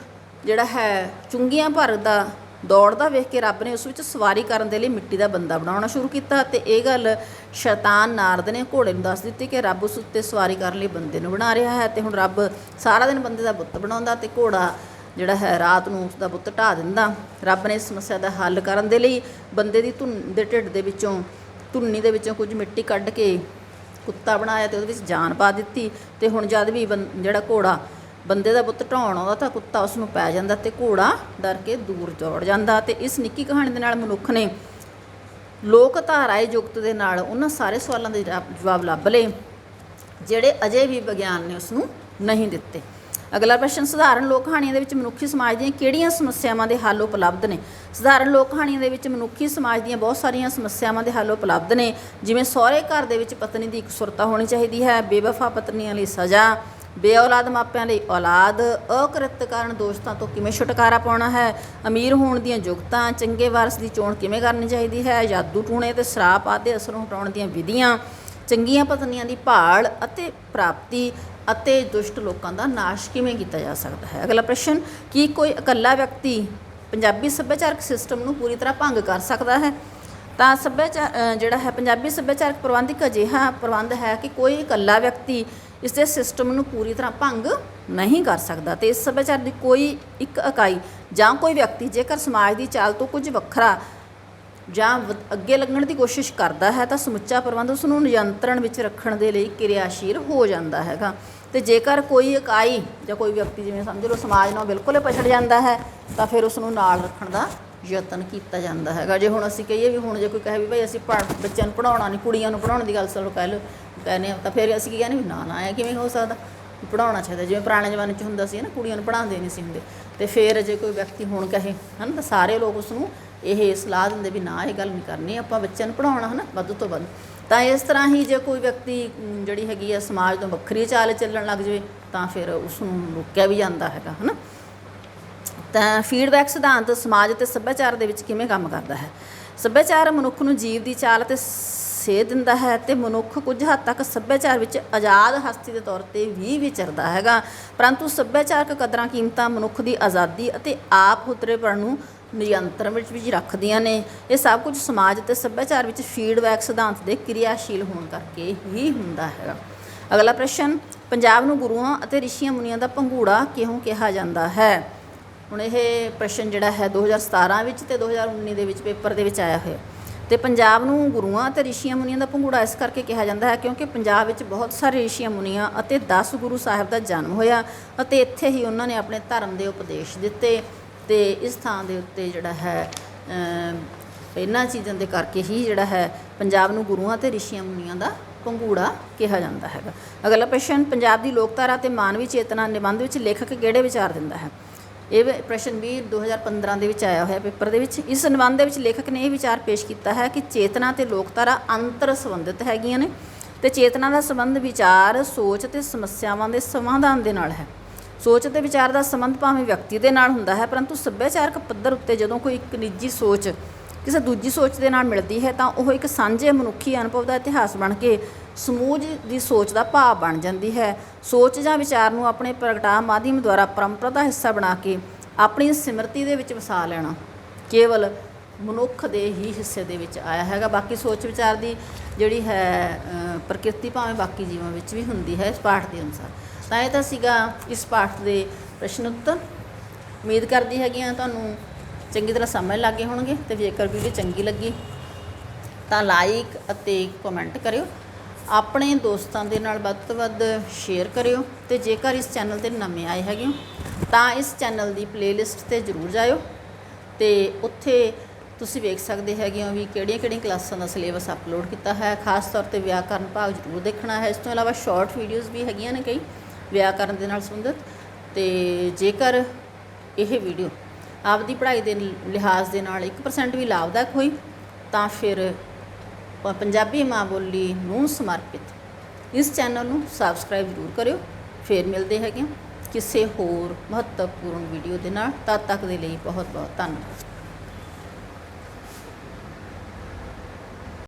ਜਿਹੜਾ ਹੈ ਚੁੰਗੀਆਂ ਭਰਦਾ ਦੌੜਦਾ ਵੇਖ ਕੇ ਰੱਬ ਨੇ ਉਸ ਵਿੱਚ ਸਵਾਰੀ ਕਰਨ ਦੇ ਲਈ ਮਿੱਟੀ ਦਾ ਬੰਦਾ ਬਣਾਉਣਾ ਸ਼ੁਰੂ ਕੀਤਾ ਤੇ ਇਹ ਗੱਲ ਸ਼ੈਤਾਨ ਨਾਰਦ ਨੇ ਘੋੜੇ ਨੂੰ ਦੱਸ ਦਿੱਤੀ ਕਿ ਰੱਬ ਉਸ ਉੱਤੇ ਸਵਾਰੀ ਕਰਨ ਲਈ ਬੰਦੇ ਨੂੰ ਬਣਾ ਰਿਹਾ ਹੈ। ਤੇ ਹੁਣ ਰੱਬ ਸਾਰਾ ਦਿਨ ਬੰਦੇ ਦਾ ਬੁੱਤ ਬਣਾਉਂਦਾ ਤੇ ਘੋੜਾ ਜਿਹੜਾ ਹੈ ਰਾਤ ਨੂੰ ਉਸ ਦਾ ਬੁੱਤ ਢਾਹ ਦਿੰਦਾ। ਰੱਬ ਨੇ ਇਸ ਸਮੱਸਿਆ ਦਾ ਹੱਲ ਕਰਨ ਦੇ ਲਈ ਬੰਦੇ ਦੀ ਧੁੰਨੀ ਦੇ ਵਿੱਚੋਂ ਕੁਝ ਮਿੱਟੀ ਕੱਢ ਕੇ ਕੁੱਤਾ ਬਣਾਇਆ ਤੇ ਉਹਦੇ ਵਿੱਚ ਜਾਨ ਪਾ ਦਿੱਤੀ। ਤੇ ਹੁਣ ਜਦ ਵੀ ਜਿਹੜਾ ਘੋੜਾ ਬੰਦੇ ਦਾ ਬੁੱਤ ਢਾਉਣ ਆਉਂਦਾ ਤਾਂ ਕੁੱਤਾ ਉਸ ਨੂੰ ਪੈ ਜਾਂਦਾ ਤੇ ਘੋੜਾ ਡਰ ਕੇ ਦੂਰ ਦੌੜ ਜਾਂਦਾ। ਤੇ ਇਸ ਨਿੱਕੀ ਕਹਾਣੀ ਦੇ ਨਾਲ ਮਨੁੱਖ ਨੇ ਲੋਕਧਾਰਾਈ ਜੁਗਤ ਦੇ ਨਾਲ ਉਹਨਾਂ ਸਾਰੇ ਸਵਾਲਾਂ ਦੇ ਜਵਾਬ ਲੱਭ ਲਏ ਜਿਹੜੇ ਅਜੇ ਵੀ ਵਿਗਿਆਨ ਨੇ ਉਸ ਨੂੰ ਨਹੀਂ ਦਿੱਤੇ। ਅਗਲਾ ਪ੍ਰਸ਼ਨ, ਸਧਾਰਨ ਲੋਕ ਕਹਾਣੀਆਂ ਦੇ ਵਿੱਚ ਮਨੁੱਖੀ ਸਮਾਜ ਦੀਆਂ ਕਿਹੜੀਆਂ ਸਮੱਸਿਆਵਾਂ ਦੇ ਹੱਲ ਉਪਲਬਧ ਨੇ? ਸਧਾਰਨ ਲੋਕ ਕਹਾਣੀਆਂ ਦੇ ਵਿੱਚ ਮਨੁੱਖੀ ਸਮਾਜ ਦੀਆਂ ਬਹੁਤ ਸਾਰੀਆਂ ਸਮੱਸਿਆਵਾਂ ਦੇ ਹੱਲ ਉਪਲਬਧ ਨੇ, ਜਿਵੇਂ ਸਹੁਰੇ ਘਰ ਦੇ ਵਿੱਚ ਪਤਨੀ ਦੀ ਇਕਸੁਰਤਾ ਹੋਣੀ ਚਾਹੀਦੀ ਹੈ, ਬੇਵਫਾ ਪਤਨੀਆਂ ਲਈ ਸਜ਼ਾ, ਬੇਔਲਾਦ ਮਾਪਿਆਂ ਲਈ ਔਲਾਦ, ਅਕਿਰਤ ਕਾਰਨ ਦੋਸਤਾਂ ਤੋਂ ਕਿਵੇਂ ਛੁਟਕਾਰਾ ਪਾਉਣਾ ਹੈ, ਅਮੀਰ ਹੋਣ ਦੀਆਂ ਜੁਗਤਾਂ, ਚੰਗੇ ਵਾਰਸ ਦੀ ਚੋਣ ਕਿਵੇਂ ਕਰਨੀ ਚਾਹੀਦੀ ਹੈ, ਜਾਦੂ ਟੂਣੇ ਅਤੇ ਸ਼ਰਾਪ ਆਦਿ ਅਸਰੋਂ ਹਟਾਉਣ ਦੀਆਂ ਵਿਧੀਆਂ, ਚੰਗੀਆਂ ਪਤਨੀਆਂ ਦੀ ਭਾਲ ਅਤੇ ਪ੍ਰਾਪਤੀ ਅਤੇ ਦੁਸ਼ਟ ਲੋਕਾਂ ਦਾ ਨਾਸ਼ ਕਿਵੇਂ ਕੀਤਾ ਜਾ ਸਕਦਾ ਹੈ। ਅਗਲਾ ਪ੍ਰਸ਼ਨ, ਕੀ ਕੋਈ ਇਕੱਲਾ ਵਿਅਕਤੀ ਪੰਜਾਬੀ ਸੱਭਿਆਚਾਰਕ ਸਿਸਟਮ ਨੂੰ ਪੂਰੀ ਤਰ੍ਹਾਂ ਭੰਗ ਕਰ ਸਕਦਾ ਹੈ? ਤਾਂ ਜਿਹੜਾ ਹੈ ਪੰਜਾਬੀ ਸੱਭਿਆਚਾਰਕ ਪ੍ਰਬੰਧ ਇੱਕ ਅਜਿਹਾ ਪ੍ਰਬੰਧ ਹੈ ਕਿ ਕੋਈ ਇਕੱਲਾ ਵਿਅਕਤੀ ਇਸ ਦੇ ਸਿਸਟਮ ਨੂੰ ਪੂਰੀ ਤਰ੍ਹਾਂ ਭੰਗ ਨਹੀਂ ਕਰ ਸਕਦਾ ਤੇ ਇਸ ਸੱਭਿਆਚਾਰ ਦੀ ਕੋਈ ਇੱਕ ਇਕਾਈ ਜਾਂ ਕੋਈ ਵਿਅਕਤੀ ਜੇਕਰ ਸਮਾਜ ਦੀ ਚਾਲ ਤੋਂ ਕੁਝ ਵੱਖਰਾ ਜਾਂ ਅੱਗੇ ਲੱਗਣ ਦੀ ਕੋਸ਼ਿਸ਼ ਕਰਦਾ ਹੈ ਤਾਂ ਸਮੁੱਚਾ ਪ੍ਰਬੰਧ ਉਸ ਨੂੰ ਨਿਯੰਤਰਣ ਵਿੱਚ ਰੱਖਣ ਦੇ ਲਈ ਕਿਰਿਆਸ਼ੀਲ ਹੋ ਜਾਂਦਾ ਹੈਗਾ। ਤੇ ਜੇਕਰ ਕੋਈ ਇਕਾਈ ਜਾਂ ਕੋਈ ਵਿਅਕਤੀ ਜਿਵੇਂ ਸਮਝ ਲਓ ਸਮਾਜ ਨਾਲ ਬਿਲਕੁਲ ਹੀ ਪਛੜ ਜਾਂਦਾ ਹੈ ਤਾਂ ਫਿਰ ਉਸ ਨੂੰ ਨਾਲ ਰੱਖਣ ਦਾ ਯਤਨ ਕੀਤਾ ਜਾਂਦਾ ਹੈਗਾ। ਜੇ ਹੁਣ ਅਸੀਂ ਕਹੀਏ ਵੀ ਹੁਣ ਜੇ ਕੋਈ ਕਹੇ ਵੀ ਭਾਈ ਅਸੀਂ ਬੱਚਿਆਂ ਨੂੰ ਪੜ੍ਹਾਉਣਾ ਨਹੀਂ, ਕੁੜੀਆਂ ਨੂੰ ਪੜ੍ਹਾਉਣ ਦੀ ਗੱਲ ਚਲੋ ਕਹਿੰਦੇ ਹਾਂ ਤਾਂ ਫਿਰ ਅਸੀਂ ਕੀ ਕਹਿੰਦੇ ਵੀ ਨਾ ਇਹ ਕਿਵੇਂ ਹੋ ਸਕਦਾ, ਪੜ੍ਹਾਉਣਾ ਚਾਹੀਦਾ। ਜਿਵੇਂ ਪੁਰਾਣੇ ਜ਼ਮਾਨੇ 'ਚ ਹੁੰਦਾ ਸੀ ਨਾ, ਕੁੜੀਆਂ ਨੂੰ ਪੜ੍ਹਾਉਂਦੇ ਨਹੀਂ ਸੀ ਹੁੰਦੇ ਤੇ ਫਿਰ ਜੇ ਕੋਈ ਵਿਅਕਤੀ ਹੁਣ ਕਹੇ ਹੈ ਨਾ ਤਾਂ ਸਾਰੇ ਲੋਕ ਉਸ ਨੂੰ ਇਹ ਸਲਾਹ ਦਿੰਦੇ ਵੀ ਨਾ ਇਹ ਗੱਲ ਨਹੀਂ ਕਰਨੀ, ਆਪਾਂ ਬੱਚਿਆਂ ਨੂੰ ਪੜ੍ਹਾਉਣਾ ਹੈ ਨਾ ਵੱਧ ਤੋਂ ਵੱਧ। ਤਾਂ ਇਸ ਤਰ੍ਹਾਂ ਹੀ ਜੇ ਕੋਈ ਵਿਅਕਤੀ ਜਿਹੜੀ ਹੈਗੀ ਆ ਸਮਾਜ ਤੋਂ ਵੱਖਰੀ ਚਾਲ ਚੱਲਣ ਲੱਗ ਜਾਵੇ ਤਾਂ ਫਿਰ ਉਸ ਨੂੰ ਰੋਕਿਆ ਵੀ ਜਾਂਦਾ ਹੈਗਾ ਹੈ ਨਾ। ਤਾਂ ਫੀਡਬੈਕ ਸਿਧਾਂਤ ਸਮਾਜ ਅਤੇ ਸੱਭਿਆਚਾਰ ਦੇ ਵਿੱਚ ਕਿਵੇਂ ਕੰਮ ਕਰਦਾ ਹੈ? ਸੱਭਿਆਚਾਰ ਮਨੁੱਖ ਨੂੰ ਜੀਵ ਦੀ ਚਾਲ ਅਤੇ ਸੇਧ ਦਿੰਦਾ ਹੈ ਤੇ ਮਨੁੱਖ ਕੁਝ ਹੱਦ ਤੱਕ ਸੱਭਿਆਚਾਰ ਵਿੱਚ ਆਜ਼ਾਦ ਹਸਤੀ ਦੇ ਤੌਰ 'ਤੇ ਵੀ ਵਿਚਰਦਾ ਹੈਗਾ, ਪਰੰਤੂ ਸੱਭਿਆਚਾਰਕ ਕਦਰਾਂ ਕੀਮਤਾਂ ਮਨੁੱਖ ਦੀ ਆਜ਼ਾਦੀ ਅਤੇ ਆਪ ਹੁਤਰੇਪਣ ਨੂੰ ਨਿਯੰਤਰਣ ਵਿੱਚ ਵੀ ਰੱਖਦੀਆਂ ਨੇ। ਇਹ ਸਭ ਕੁਝ ਸਮਾਜ ਅਤੇ ਸੱਭਿਆਚਾਰ ਵਿੱਚ ਫੀਡਬੈਕ ਸਿਧਾਂਤ ਦੇ ਕਿਰਿਆਸ਼ੀਲ ਹੋਣ ਕਰਕੇ ਹੀ ਹੁੰਦਾ ਹੈਗਾ। ਅਗਲਾ ਪ੍ਰਸ਼ਨ, ਪੰਜਾਬ ਨੂੰ ਗੁਰੂਆਂ ਅਤੇ ਰਿਸ਼ੀਆਂ ਮੁਨੀਆਂ ਦਾ ਪੰਘੂੜਾ ਕਿਉਂ ਕਿਹਾ ਜਾਂਦਾ ਹੈ? ਹੁਣ ਇਹ ਪ੍ਰਸ਼ਨ ਜਿਹੜਾ ਹੈ 2017 ਵਿੱਚ ਤੇ 2019 ਦੇ ਵਿੱਚ ਪੇਪਰ ਦੇ ਵਿੱਚ ਆਇਆ ਹੋਇਆ। ਤੇ ਪੰਜਾਬ ਨੂੰ ਗੁਰੂਆਂ ਅਤੇ ਰਿਸ਼ੀਆਂ ਮੁਨੀਆਂ ਦਾ ਪੰਘੂੜਾ ਇਸ ਕਰਕੇ ਕਿਹਾ ਜਾਂਦਾ ਹੈ ਕਿਉਂਕਿ ਪੰਜਾਬ ਵਿੱਚ ਬਹੁਤ ਸਾਰੇ ਰਿਸ਼ੀਆਂ ਮੁਨੀਆਂ ਅਤੇ 10 ਗੁਰੂ ਸਾਹਿਬ ਦਾ ਜਨਮ ਹੋਇਆ ਅਤੇ ਇੱਥੇ ਹੀ ਉਹਨਾਂ ਨੇ ਆਪਣੇ ਧਰਮ ਦੇ ਉਪਦੇਸ਼ ਦਿੱਤੇ ਤੇ ਇਸ ਥਾਂ ਦੇ ਉੱਤੇ ਜਿਹੜਾ ਹੈ ਇਹਨਾਂ ਚੀਜ਼ਾਂ ਦੇ ਕਰਕੇ ਹੀ ਜਿਹੜਾ ਹੈ ਪੰਜਾਬ ਨੂੰ ਗੁਰੂਆਂ ਅਤੇ ਰਿਸ਼ੀਆਂ ਮੁਨੀਆਂ ਦਾ ਪੰਘੂੜਾ ਕਿਹਾ ਜਾਂਦਾ ਹੈਗਾ। ਅਗਲਾ ਪ੍ਰਸ਼ਨ, ਪੰਜਾਬ ਦੀ ਲੋਕਧਾਰਾ ਅਤੇ ਮਾਨਵੀ ਚੇਤਨਾ ਨਿਬੰਧ ਵਿੱਚ ਲੇਖਕ ਕਿਹੜੇ ਵਿਚਾਰ ਦਿੰਦਾ ਹੈ? ਇਹ ਪ੍ਰਸ਼ਨ ਵੀ 2015 ਦੇ ਵਿੱਚ ਆਇਆ ਹੋਇਆ ਪੇਪਰ ਦੇ ਵਿੱਚ। ਇਸ ਨਿਬੰਧ ਦੇ ਵਿੱਚ ਲੇਖਕ ਨੇ ਇਹ ਵਿਚਾਰ ਪੇਸ਼ ਕੀਤਾ ਹੈ ਕਿ ਚੇਤਨਾ ਅਤੇ ਲੋਕਧਾਰਾ ਅੰਤਰ ਸੰਬੰਧਿਤ ਹੈਗੀਆਂ ਨੇ ਤੇ ਚੇਤਨਾ ਦਾ ਸੰਬੰਧ ਵਿਚਾਰ, ਸੋਚ ਅਤੇ ਸਮੱਸਿਆਵਾਂ ਦੇ ਸਮਾਧਾਨ ਦੇ ਨਾਲ ਹੈ। ਸੋਚ ਅਤੇ ਵਿਚਾਰ ਦਾ ਸੰਬੰਧ ਭਾਵੇਂ ਵਿਅਕਤੀ ਦੇ ਨਾਲ ਹੁੰਦਾ ਹੈ ਪਰੰਤੂ ਸੱਭਿਆਚਾਰਕ ਪੱਧਰ ਉੱਤੇ ਜਦੋਂ ਕੋਈ ਇੱਕ ਨਿੱਜੀ ਸੋਚ ਕਿਸੇ ਦੂਜੀ ਸੋਚ ਦੇ ਨਾਲ ਮਿਲਦੀ ਹੈ ਤਾਂ ਉਹ ਇੱਕ ਸਾਂਝੇ ਮਨੁੱਖੀ ਅਨੁਭਵ ਦਾ ਇਤਿਹਾਸ ਬਣ ਕੇ ਸਮੂਹ ਦੀ ਸੋਚ ਦਾ ਭਾਵ ਬਣ ਜਾਂਦੀ ਹੈ। ਸੋਚ ਜਾਂ ਵਿਚਾਰ ਨੂੰ ਆਪਣੇ ਪ੍ਰਗਟਾਅ ਮਾਧਿਅਮ ਦੁਆਰਾ ਪਰੰਪਰਾ ਦਾ ਹਿੱਸਾ ਬਣਾ ਕੇ ਆਪਣੀ ਸਿਮਰਤੀ ਦੇ ਵਿੱਚ ਵਸਾ ਲੈਣਾ ਕੇਵਲ ਮਨੁੱਖ ਦੇ ਹੀ ਹਿੱਸੇ ਦੇ ਵਿੱਚ ਆਇਆ ਹੈਗਾ। ਬਾਕੀ ਸੋਚ ਵਿਚਾਰ ਦੀ ਜਿਹੜੀ ਹੈ ਪ੍ਰਕਿਰਤੀ ਭਾਵੇਂ ਬਾਕੀ ਜੀਵਾਂ ਵਿੱਚ ਵੀ ਹੁੰਦੀ ਹੈ ਇਸ ਪਾਠ ਦੇ ਅਨੁਸਾਰ। ਤਾਂ ਇਹ ਤਾਂ ਸੀਗਾ ਇਸ ਪਾਠ ਦੇ ਪ੍ਰਸ਼ਨ ਉੱਤਰ। ਉਮੀਦ ਕਰਦੀ ਹੈਗੀ ਹਾਂ ਤੁਹਾਨੂੰ ਚੰਗੀ ਤਰ੍ਹਾਂ ਸਮਝ ਲੱਗ ਗਏ ਹੋਣਗੇ, ਅਤੇ ਜੇਕਰ ਵੀਡੀਓ ਚੰਗੀ ਲੱਗੀ ਤਾਂ ਲਾਈਕ ਅਤੇ ਕਮੈਂਟ ਕਰਿਓ, ਆਪਣੇ ਦੋਸਤਾਂ ਦੇ ਨਾਲ ਵੱਧ ਤੋਂ ਵੱਧ ਸ਼ੇਅਰ ਕਰਿਓ, ਅਤੇ ਜੇਕਰ ਇਸ ਚੈਨਲ 'ਤੇ ਨਵੇਂ ਆਏ ਹੈਗੇ ਹੋ ਤਾਂ ਇਸ ਚੈਨਲ ਦੀ ਪਲੇਲਿਸਟ 'ਤੇ ਜ਼ਰੂਰ ਜਾਇਓ, ਅਤੇ ਉੱਥੇ ਤੁਸੀਂ ਵੇਖ ਸਕਦੇ ਹੈਗੇ ਹੋ ਵੀ ਕਿਹੜੀਆਂ ਕਲਾਸਾਂ ਦਾ ਸਿਲੇਬਸ ਅਪਲੋਡ ਕੀਤਾ ਹੈ। ਖਾਸ ਤੌਰ 'ਤੇ ਵਿਆਕਰਨ ਭਾਗ ਜ਼ਰੂਰ ਦੇਖਣਾ ਹੈ। ਇਸ ਤੋਂ ਇਲਾਵਾ ਸ਼ਾਰਟ ਵੀਡੀਓਜ਼ ਵੀ ਹੈਗੀਆਂ ਨੇ ਕਈ ਵਿਆਕਰਨ ਦੇ ਨਾਲ ਸੰਬੰਧਿਤ। ਅਤੇ ਜੇਕਰ ਇਹ ਵੀਡੀਓ ਆਪਦੀ ਪੜ੍ਹਾਈ ਦੇ ਲਿਹਾਜ਼ ਦੇ ਨਾਲ 1% ਵੀ ਲਾਭਦਾਇਕ ਹੋਈ ਤਾਂ ਫਿਰ ਪੰਜਾਬੀ ਮਾਂ ਬੋਲੀ ਨੂੰ ਸਮਰਪਿਤ ਇਸ ਚੈਨਲ ਨੂੰ ਸਬਸਕ੍ਰਾਈਬ ਜ਼ਰੂਰ ਕਰਿਓ। ਫਿਰ ਮਿਲਦੇ ਹੈਗੇ ਕਿਸੇ ਹੋਰ ਮਹੱਤਵਪੂਰਨ ਵੀਡੀਓ ਦੇ ਨਾਲ। ਤਦ ਤੱਕ ਦੇ ਲਈ ਬਹੁਤ ਬਹੁਤ ਧੰਨਵਾਦ।